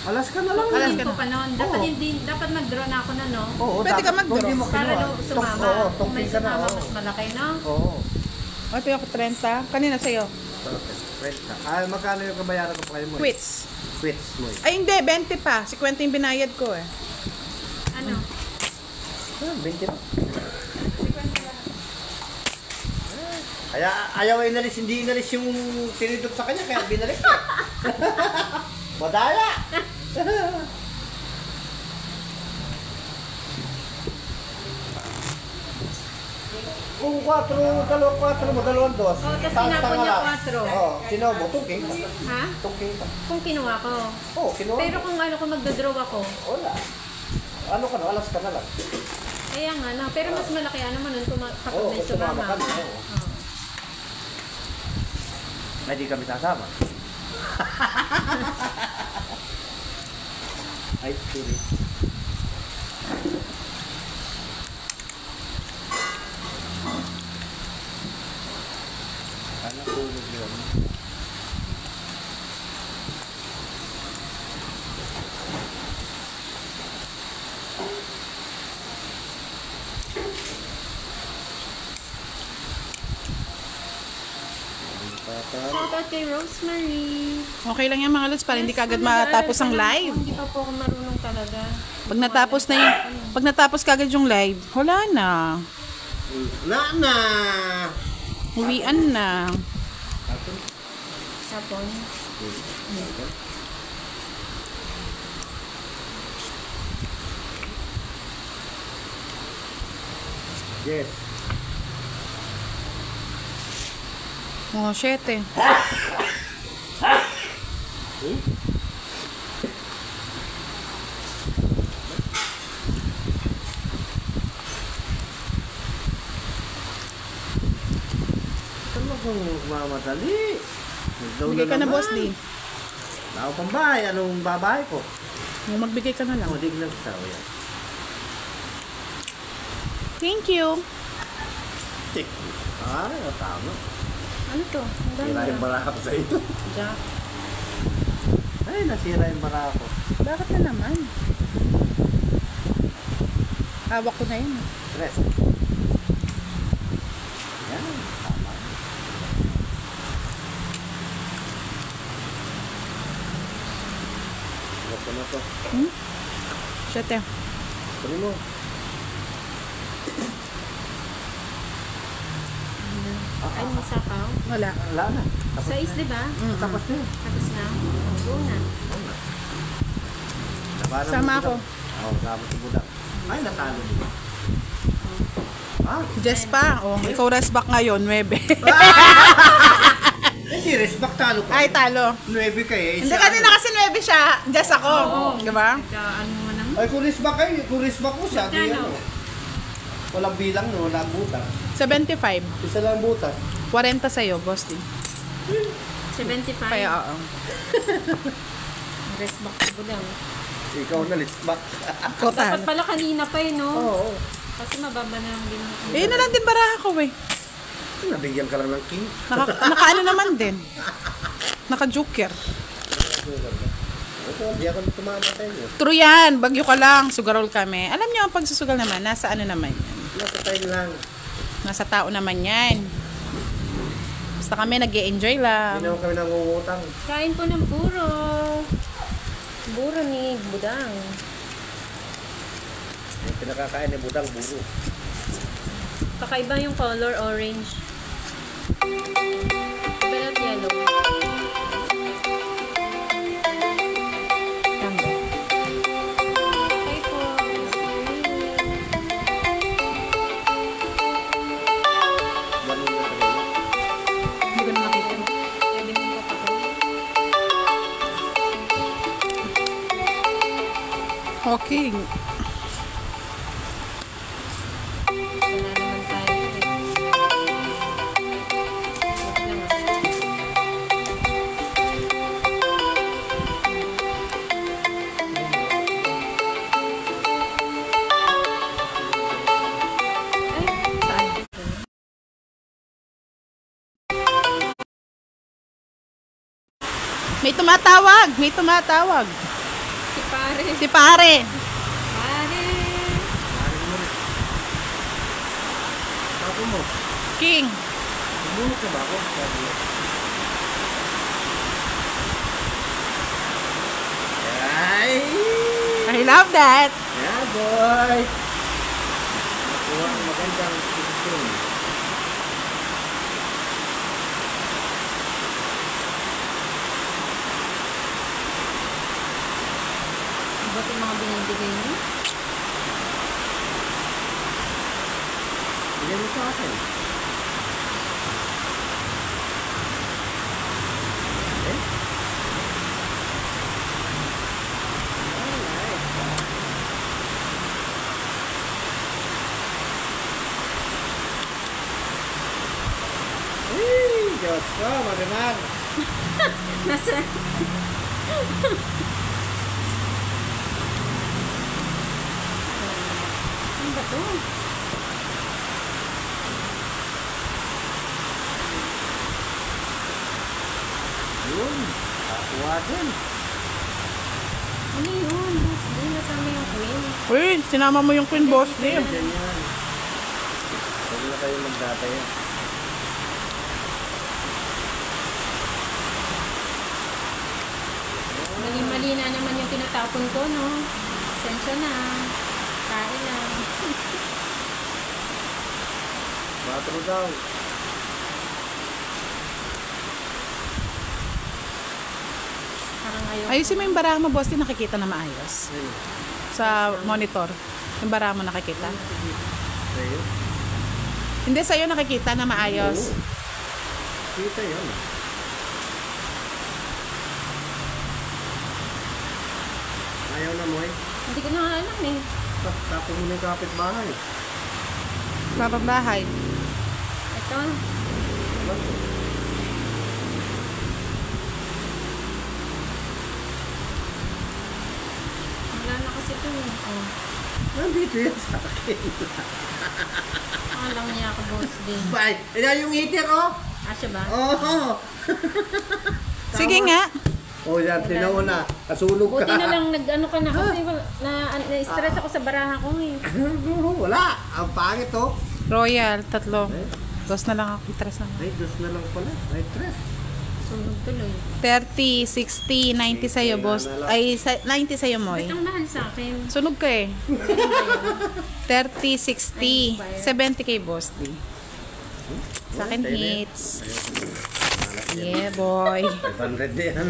C: Alas ka na lang.
B: Alas
D: hindi
B: ka
D: ko
B: na.
D: pa noon. Dapat
C: Oo.
D: hindi, dapat mag-draw na ako na, no?
C: Oo,
B: Pwede ka
C: dapat.
B: mag-draw.
C: Kung di mo
D: Para
C: kinuha.
D: sumama.
C: Oo,
D: Kung may
C: tungkol ka na.
D: sumama,
C: Oo.
D: mas malaki, no?
C: Oo.
B: O, ito ako 30. Kanina sa'yo.
C: Perfect. Wait ka. Magkano yung kabayaran ko pa kayo mo?
B: Quits.
C: Quits mo.
B: Ay, hindi. 20 pa. 50 yung binayad ko eh.
D: Ano?
C: 20 na. Kaya ayaw inalis, hindi inalis yung tinidot sa kanya, kaya binalik niya. Madaya! Kung 4 mo, 2.
D: Oh, tapos tinapon niya 4.
C: Oo, kinuha mo, tungking.
D: Ha?
C: Tungking ka.
D: Kung kinuha ko.
C: Oo, kinuha
D: Pero
C: mo.
D: kung ano, kung magdodraw ako,
C: Wala. Ano ka na, alas ka na lang.
D: kaya nga, no? Pero mas malaki, ano mo nun, kapag
C: Oo,
D: may
C: kung sumama
D: sumama.
C: ka na. Oo.
D: Oo.
C: Hindi kami sasama. Ay, sorry. Ano tulog yun?
D: Shoutout kay Rosemary.
B: Okay lang yan mga lods para hindi
D: Yes,
B: kagad
D: nag-aaral
B: matapos
D: pa
B: ang
D: lang
B: live.
D: ako, Hindi pa po ako marunong talaga.
B: Pag natapos kagad yung live, wala na.
C: Nana!
B: Uwian na.
D: Sapon.
C: Yes.
B: Oh, 7.
C: Talagang mamadali.
B: Bigay ka na, boss D.
C: Ako pang bahay. Anong babae ko?
B: Magbigay ka na lang.
C: Ako din lang sa yan.
B: Thank you.
C: Ay, tama.
D: Ano to? Ang dami
C: Sira yung
D: na.
C: barako sa ito.
D: Jack.
C: Ay, nasira yung barako.
B: Bakit na naman? Hawak ko na yun.
C: Stress. Yan, tama. Ano to?
B: Siyete.
C: Pari mo.
E: Ay, may sapaw.
B: Wala.
C: Wala na. Tapos
E: 6, di ba?
C: Tapos na.
E: Tapos na. Una.
C: Labanan
B: Sama
C: mo
B: ako.
C: Budang. Oo, sama si Budang. Ay, natalo diba? Ah,
B: Jess pa. Oh, ikaw rest back ngayon, 9.
C: hindi, respect talo ka.
B: Ay, talo.
C: 9 kayo.
B: Hindi kanina kasi 9 siya. Jess ako. Di ba?
E: Ano mo naman?
C: Ay, kung respect kayo, kung respect mo siya, di
E: Magkano?
C: ano. Walang bilang, no? Walang butas.
B: 75.
C: Isa lang butas.
B: 40 sa'yo, boss din.
E: 75.
B: Kaya, oo.
E: Rest back ko lang.
C: Ikaw na respect.
B: Total.
E: Dapat pala kanina pa eh, no?
C: Oo.
E: Kasi mababa na lang din.
B: Eh, na lang din baraha ko eh.
C: Nabigyan ka lang ng king.
B: Naka-ano naman din. Naka-joker.
C: Ito, di ako tumama sa inyo.
B: True yan. Bagyo ka lang. Sugarol kami. Alam niyo, ang pagsusugal naman, nasa ano naman yan.
C: Nasa tayo lang.
B: Nasa tao naman yan. Basta kami nag-e-enjoy lang.
C: Hindi naman kami nangungutang.
E: Kain po ng buro. Buro ni Budang.
C: Yung pinakakain ni Budang, buro.
E: Kakaiba yung color orange. Balat yellow. Okay po.
C: Ganun na kanina.
B: Hindi ko na makita.
E: Pwede mo pa ako.
B: Okay.
E: Wala naman tayo eh. Wait lang ah.
B: Saan? May tumatawag. May tumatawag.
E: Si pare.
B: Si pare.
E: Pare.
C: Ako mo.
B: King.
C: Bumunot ka ba ako? Sabi mo. Ay!
B: I love that.
C: Yeah, boy! Nakuha ang magandang posisyon.
E: Ba't yung mga binibigay niyo?
C: Bigyan mo sa akin. Okay? Alright. Uy! Diyos ko, Marimar!
E: Nasa... Ano ba to?
C: Yun! Kakuha din.
E: Ano yun? Hindi nasama yung queen.
B: Uy, sinama mo yung queen boss din.
C: Ganyan. Huwag na kayo magdataya.
E: Mali-mali na naman yung tinatapon ko, no? Sensya na. Kain lang.
C: 4 daw.
E: Parang ayaw.
B: Ayusin mo yung baraha mo, boss din. Nakikita na maayos. Sa monitor. Yung baraha mo nakikita.
C: Sa'yo?
B: Hindi, sa'yo nakikita na maayos.
C: Kita yun. Ayaw na mo eh.
E: Hindi ko na alam eh.
C: Tapo mo na yung kapitbahay.
B: Bababahay.
E: Ito. Wala na kasi ito eh. Oh.
C: Nandito yan sa akin.
E: Alam niya ako, boss din.
C: Bye! Ayan yung heater oh!
E: Asya ba?
C: Oo!
B: Sige nga.
C: Oh yan, tinaw na. Kasulog ka.
E: Buti na lang nag-ano ka na kasi na-stress ako sa baraha ko eh.
C: Wala! Ang pangit oh!
B: Royal, 3. 2 na lang ako. 3 na.
C: Ay, dos na lang pala. Ay, tres.
E: Sunog tuloy.
B: 30, 60, 90 sa'yo, boss. Ay, 90 sa'yo, Moy.
E: Ba't ang mahal sa akin?
B: Sunog ka eh. 30, 60, 70 kay boss, di. Sa akin hits. Yeah, boy.
C: 500 yan.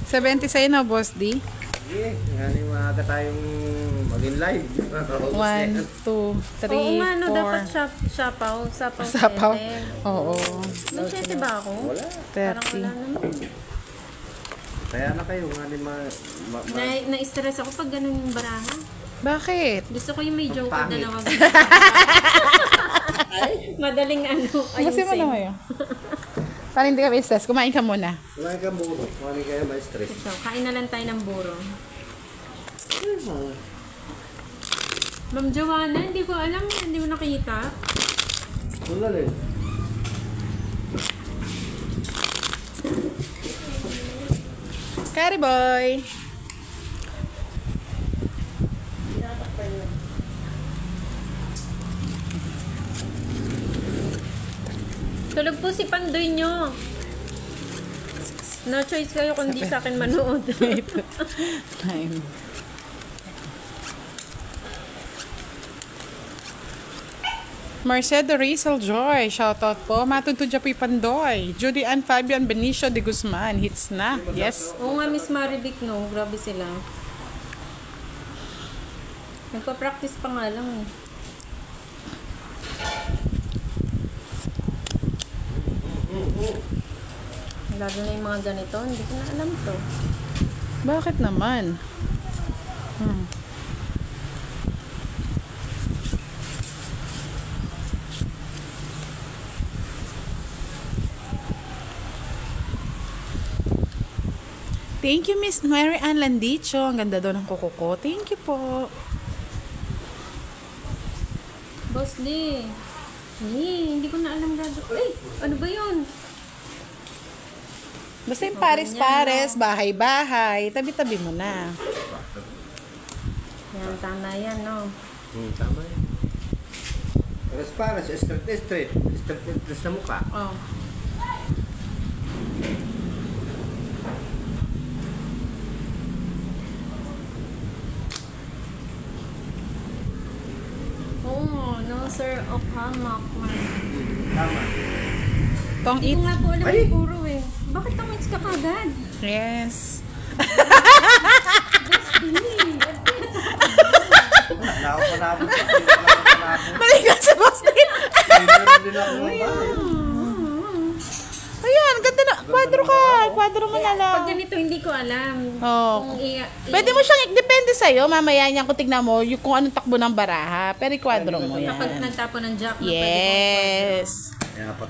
B: 70 sa'yo na, boss, di.
C: Sige, nga maaga tayong maging live.
B: 1, 2, 3, 4.
E: Oo nga, no, dapat sapaw.
B: Sapaw. Oo.
E: May 7 ba ako?
C: Wala.
E: Parang wala
B: 30.
E: naman.
C: Kaya na kayo, nga
E: Na-stress ako pag ganun yung barahan.
B: Bakit?
E: Gusto ko yung may joker
C: Pangit.
E: dalawa. Madaling
B: Kasi mo na ngayon. Para hindi ka may stress, kumain ka muna.
C: Kumain ka buro. Kumain kayo, may stress.
E: So, kain na lang tayo ng buro. Ma'am Joanna, hindi ko alam. Hindi mo nakita.
C: Wala rin.
B: Carry boy.
E: Tulog po si Pandoy nyo. No choice kayo kundi sa akin manood.
B: Time. Mercedes Rizal Joy, shoutout po. Matuto dyan po yung Pandoy. Judy Ann Fabian Benicio de Guzman, hits na. Yes.
E: Oo nga, Miss Marivic, no? Grabe sila. Nagpa-practice pa nga lang eh. Lalo na yung mga ganito, hindi ko na alam to.
B: Bakit naman? Thank you, Miss Mary Ann Landicho. Ang ganda daw ng kuko ko. Thank you po.
E: Boss D. Hindi ko na alam gagawin. Ay, ano ba yun?
B: Basta yung pares-pares, bahay-bahay, tabi-tabi mo na.
E: Yan, tama yan, no?
C: Tama yun. Para straight sa mukha.
E: Oh. Oh, no, sir. Hamak man.
C: Tama.
B: Tong
E: Hindi ko
B: it.
E: nga po alam
C: Ay!
E: yung puro eh. Bakit tong ka kagad?
B: Yes.
C: Wala ako panabot.
B: Mali ka sa Boston.
C: Meron din ako ng bahay.
B: Ayan, ganda na. Kwadro ka. Kwadro mo na lang.
E: Pag ganito, hindi ko alam.
B: Oh.
E: Kung
B: Pwede mo siyang, depende sa'yo. Mamaya niyan kung tignan mo yung kung anong takbo ng baraha. Pero ikwadro mo yan.
E: kapag nagtapo ng jack, na
B: Yes.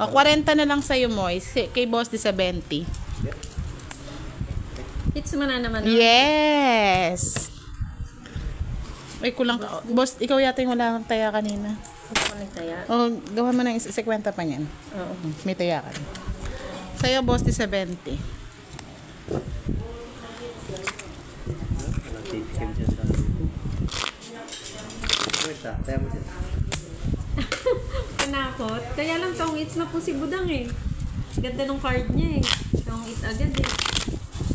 B: O, 40 na lang sa'yo, Moy. Kay Boss di 70.
E: hits mo na naman.
B: Yes. Ay, kulang ka. Boss, ikaw yata yung wala kang taya kanina.
E: Gusto ko nagtaya.
B: O, gawa mo ng 50 pa niyan.
E: Oo.
B: May taya ka. Sa'yo, Boss di 70.
C: Titikim siya sa wait, tayo mo siya.
E: Panakot. Kaya lang tong hits na po si Budang eh. Ganda ng card niya eh. Tong hit agad eh.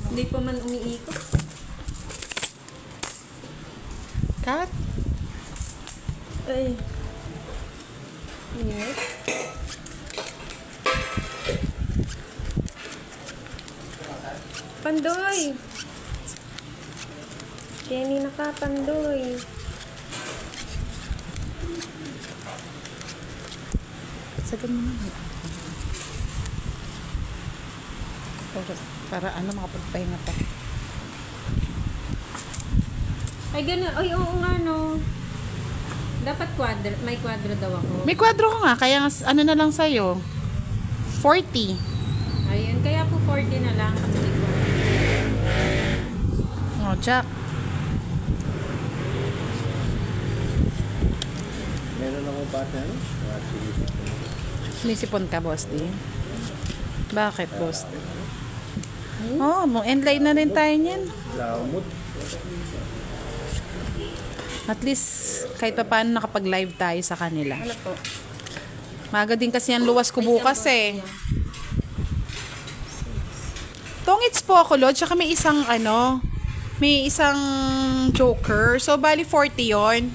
E: Hindi pa man umiikot.
B: Cut.
E: Ay. Init. Pandoy! Kenny na ka, Pandoy.
B: Sagad mo naman. Para ano, makapagpahinga pa.
E: Ay, gano'n. Ay, oo nga, no. Dapat may kwadro daw ako.
B: May kwadro ko nga, kaya ano na lang sa'yo. 40.
E: Ayun, kaya po 40 na lang kasi may kwadro.
B: Oh, Jack.
C: Meron akong bata, no?
B: Nisipon ka, Boss D. Bakit, Boss D? Oh, end-line na rin tayo niyan.
C: Lamot.
B: At least, kahit pa paano nakapag-live tayo sa kanila.
E: Ano po?
B: Maga din kasi ang luwas ko bukas eh. Tongits po ako, Lord. Tsaka may isang joker. So, bali 40 yon.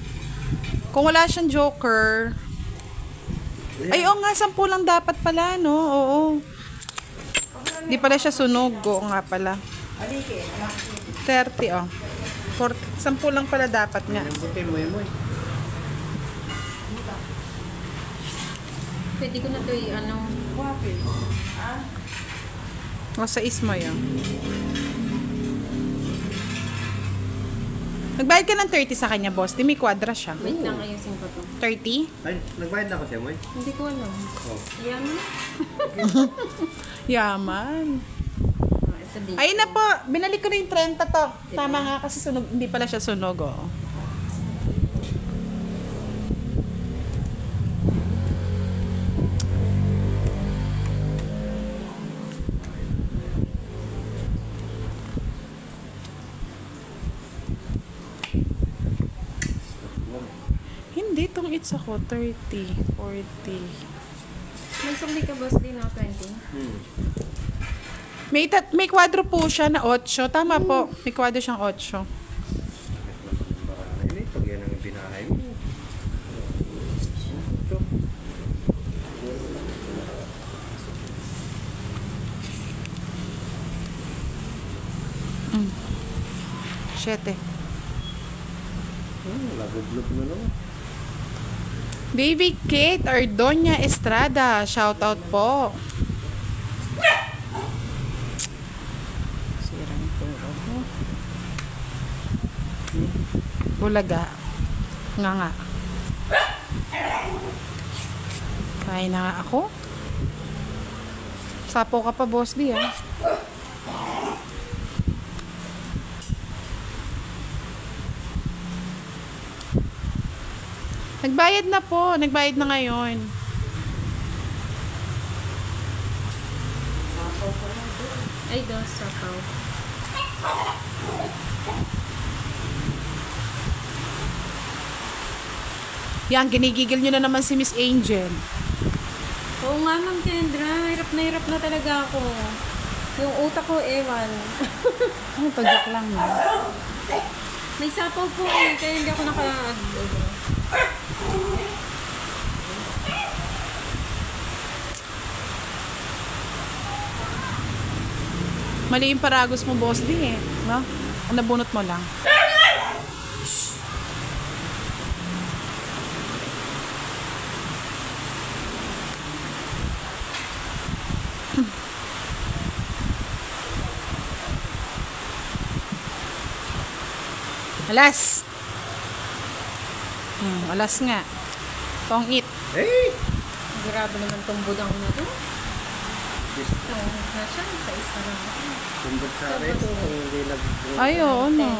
B: Kung wala siyang joker, ay, oo nga, 10 lang dapat pala, no? Oo. Di pala siya sunog. Oo nga pala. 30, oh. 10 lang pala dapat nga.
E: Pwede ko na ito
B: O, sa ismo yun. Nagbayad ka ng 30 sa kanya, boss. Di may kwadra siya.
E: Wait lang, ayusin ko to.
B: 30?
C: Ay, nagbayad na ako siya, Moy.
E: Hindi ko alam.
C: Oh.
E: Yan na.
B: Yaman.
E: Ito dito.
B: Ayun na po. Binalik ko na yung 30 to. Tama nga kasi sunog. Hindi pala siya sunog, oh. Hindi, itong it's ako. 30, 40.
E: May sukli ka, boss, din, no? 20.
B: May kwadro po siya na 8. Tama po. May kwadro siyang 8.
C: Pag yan ang binahay mo.
B: Siyete.
C: Lagoblog na naman.
B: Baby Kate Ardonia Estrada. Shoutout po. Sirang puro. Bulaga. Nga. Kain na nga ako. Sapo ka pa, boss di ah. Nagbayad na po. Nagbayad na ngayon.
E: Ay, dos, sapaw.
B: Yan, ginigigil nyo na naman si Miss Angel.
E: Oo nga, Ma'am Kendra. Hirap na talaga ako. Yung utak ko, ewan.
B: Ano, pagdak lang na.
E: May sapaw po eh, kaya hindi ako
B: Mali yung paragos mo, boss di eh. No? Ang nabunot mo lang. Alas. Alas nga. Tongit.
C: Hey!
E: Grabe naman tong budang na to. Nasa sa isa lang.
C: Tumbog sa akin. Kung hindi nag...
B: Ay, oo, no.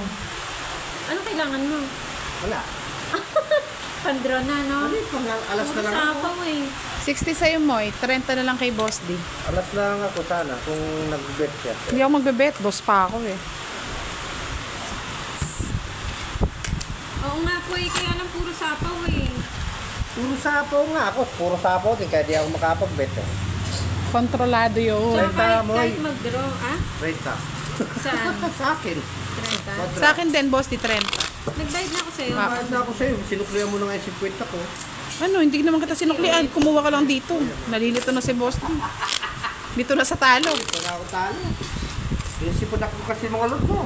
E: Ano kailangan mo?
C: Wala.
E: Pandro na, no?
C: Ano yung alas na lang ako?
E: Sapaw eh.
B: 60 sa'yo, Moy. 30 na lang kay Boss D.
C: Alas na lang ako sana kung nag-bet siya.
B: Hindi ako magbebet. Boss pa ako eh.
E: Oo nga po eh, kaya lang puro sapaw eh.
C: Puro sapaw nga ako. Puro sapaw din kaya di ako makapag-bet eh.
B: Kontrolado yun.
E: So,
C: Renta mo
E: kahit
C: eh.
E: mag-draw, ah?
C: Renta.
E: Saan?
C: Sa akin.
E: 30.
B: Sa akin din, Boss D, 30.
E: Nagbayad na ako sa'yo.
C: Bakit na ako sa'yo? Sinuklihan mo na nga yung 50 ko.
B: Ano, hindi naman kita sinuklian. Kumuha ka lang dito. Nalilito na si Boss D. Dito na sa talo.
C: Ito na ako talo. Prinsipon ako kasi mga lord ko.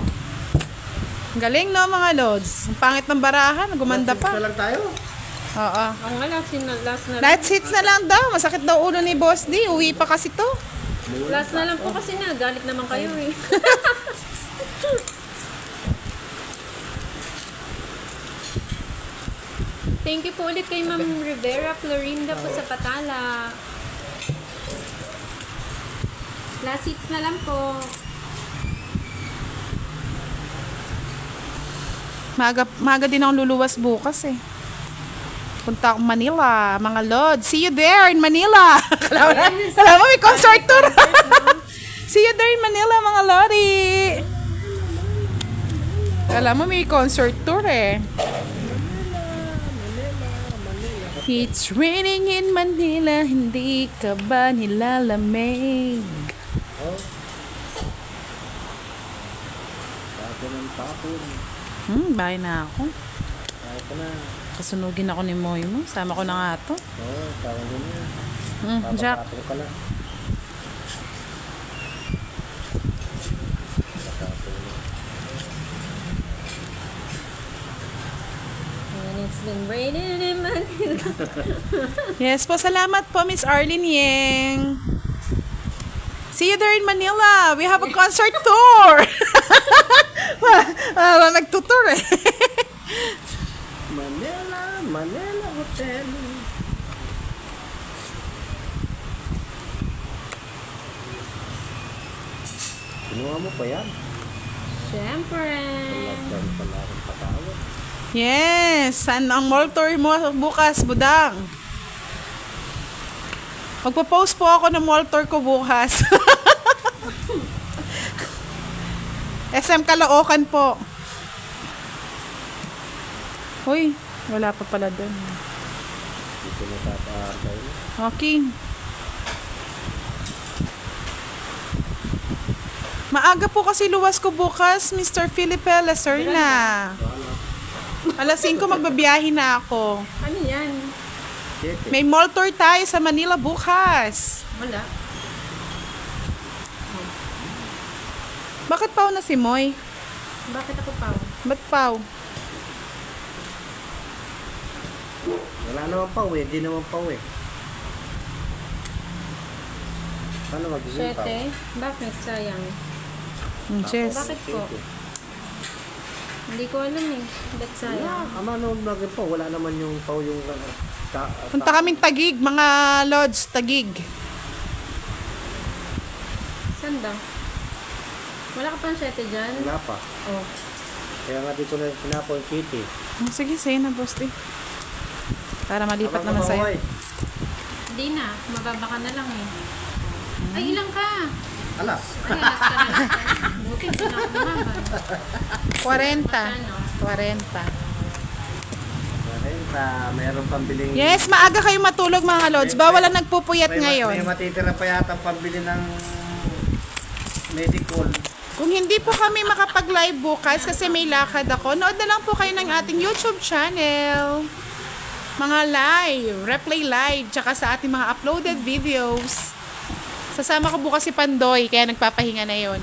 B: Galing no, mga lods. Ang pangit ng barahan. Gumanda pa.
C: Last lang tayo.
B: Oo.
E: Ang nga, last na lang.
B: Last hits na lang daw. Masakit daw ulo ni Boss D. Uwi pa kasi to.
E: Last na lang po kasi galit naman kayo eh. Thank you po ulit kay Ma'am Rivera Florinda po sa Patala. Last hits na lang po.
B: Maga din akong luluwas bukas eh. Punta akong Manila, mga Lord. See you there in Manila. Kala mo may concert tour. See you there in Manila, mga Lodi. Kala mo may concert tour eh. It's raining in Manila, hindi ka ba nilalamig?
C: Oh. Tapon ng tapon.
B: Bahay na ako.
C: Kaya ka na.
B: Kasunugin ako ni Moy mo. Sama ko na nga to.
C: Oo, tawag mo na.
B: Jack.
C: Papapatong ka na.
E: And it's been raining in Manila.
B: Yes po, salamat po Miss Arlene Yeng. See you there in Manila. We have a concert tour. Nagtutour eh.
C: Manila Hotel. Kinuha mo pa yan?
E: Siyempre.
C: Wala pala akong patawag.
B: Yes, saan ang mall tour mo bukas, Budang? Magpo-post po ako ng mall tour ko bukas. SM Caloocan po. Uy, wala pa pala dun.
C: Dito na tataartay mo.
B: Okay. Maaga po kasi luwas ko bukas, Mr. Felipe Lacerna. Alas 5 magbabiyahe na ako.
E: Ano yan?
B: May mall tour tayo sa Manila bukas.
E: Wala.
B: Bakit pao na si Moy?
E: Bakit ako pa?
B: Ba't pao?
C: Wala naman pa eh. Di naman pa eh. Paano mag-zoom pa?
E: 7? Bakit? Sayang.
B: Yes.
E: Bakit po? Hindi ko alam eh. Ba't sayang?
C: Ama naman bagay po. Wala naman yung pa yung...
B: Punta kaming Tagig, mga lodge, Tagig.
E: Saan daw? Wala ka pang 7 dyan?
C: Wala pa.
E: Oh.
C: Kaya nga dito na sinapo yung kitty.
B: Sige, sa'yo na, boss. Para malipat naman sa'yo.
E: Hindi na. Mababa ka na lang eh. Ay, ilang ka?
C: Alas.
E: Ay, alas ka na. Buti, hindi na ako naman.
B: 40.
E: Ano?
B: 40.
C: Mayroon pambiling...
B: Yes, maaga kayo matulog mga lods. Bawal ang nagpupuyat
C: May
B: ngayon.
C: matitira pa yata pambili ng medical.
B: Kung hindi po kami makapag-live bukas kasi may lakad ako, nood na lang po kayo ng ating YouTube channel. Mga live, replay live, tsaka sa ating mga uploaded videos. Sasama ko bukas si Pandoy, kaya nagpapahinga na yon.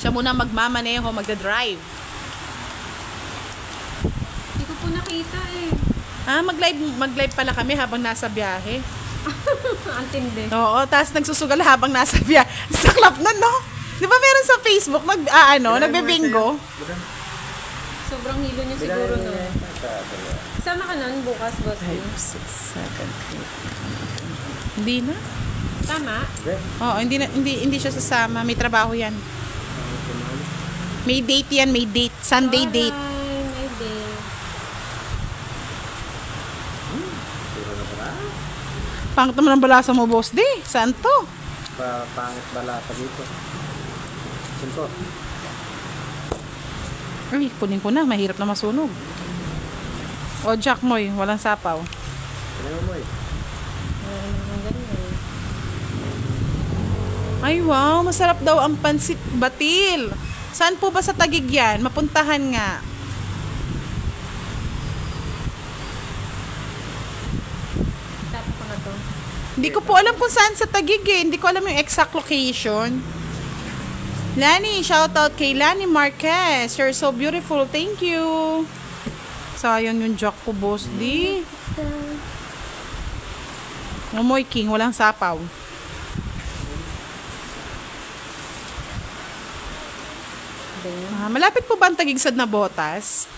B: Siya muna magmamaneho, magdadrive.
E: Hindi ko po nakita eh.
B: Mag-live pala kami habang nasa biyahe.
E: Ang tindi.
B: Oo, tapos nagsusugal habang nasa biyahe. Saklap na, no? Di ba meron sa Facebook, nagbe-bingo?
E: Sobrang hilo niyo siguro no. Sama ka nun bukas, boss.
B: 5, 6, 7, 8. Hindi na?
E: Tama?
B: Oo, hindi siya sasama. May trabaho yan. May date yan, may date. Sunday date.
E: Ay, may date.
B: Pangit naman ang balasa mo, boss. Di, saan to?
C: Pangit balata dito. Sinto.
B: Ay, kunin ko na. Mahirap na masunog. O, Jack Moy, walang sapaw.
C: Kailangan mo eh.
B: Ay, wow. Masarap daw ang pansit batil. Saan po ba sa Tagig yan? Mapuntahan nga.
E: Tapos pa na to.
B: Hindi ko po alam kung saan sa Tagig eh. Hindi ko alam yung exact location. Lani, shoutout kay Lani Marquez. You're so beautiful. Thank you. Sayang yung Jack ko, boss. Di. Umoy King, walang sapaw. Malapit po ba ang Tagigsad na botas?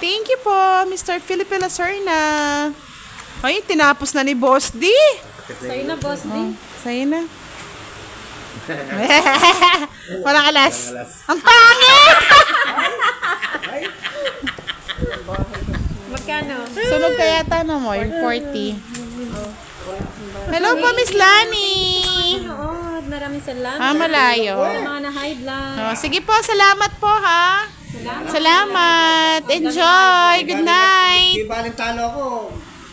B: Thank you po, Mr. Felipe Lacerna. Ay, tinapos na ni Boss D.
E: Sa'yo na, boss.
B: Sa'yo na. Walang alas. Ang pangit!
E: Magkano?
B: Sunog ka yata na mo, 40. Hello po, Miss Lani.
E: Nood. Maraming salamat.
B: Malayo.
E: Sa mga na-high blood.
B: Sige po, salamat po ha. Salamat. Enjoy. Good night.
C: Di baling talo ako.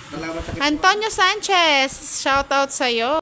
C: Salamat sa
B: Antonio Sanchez, shout out sa'yo.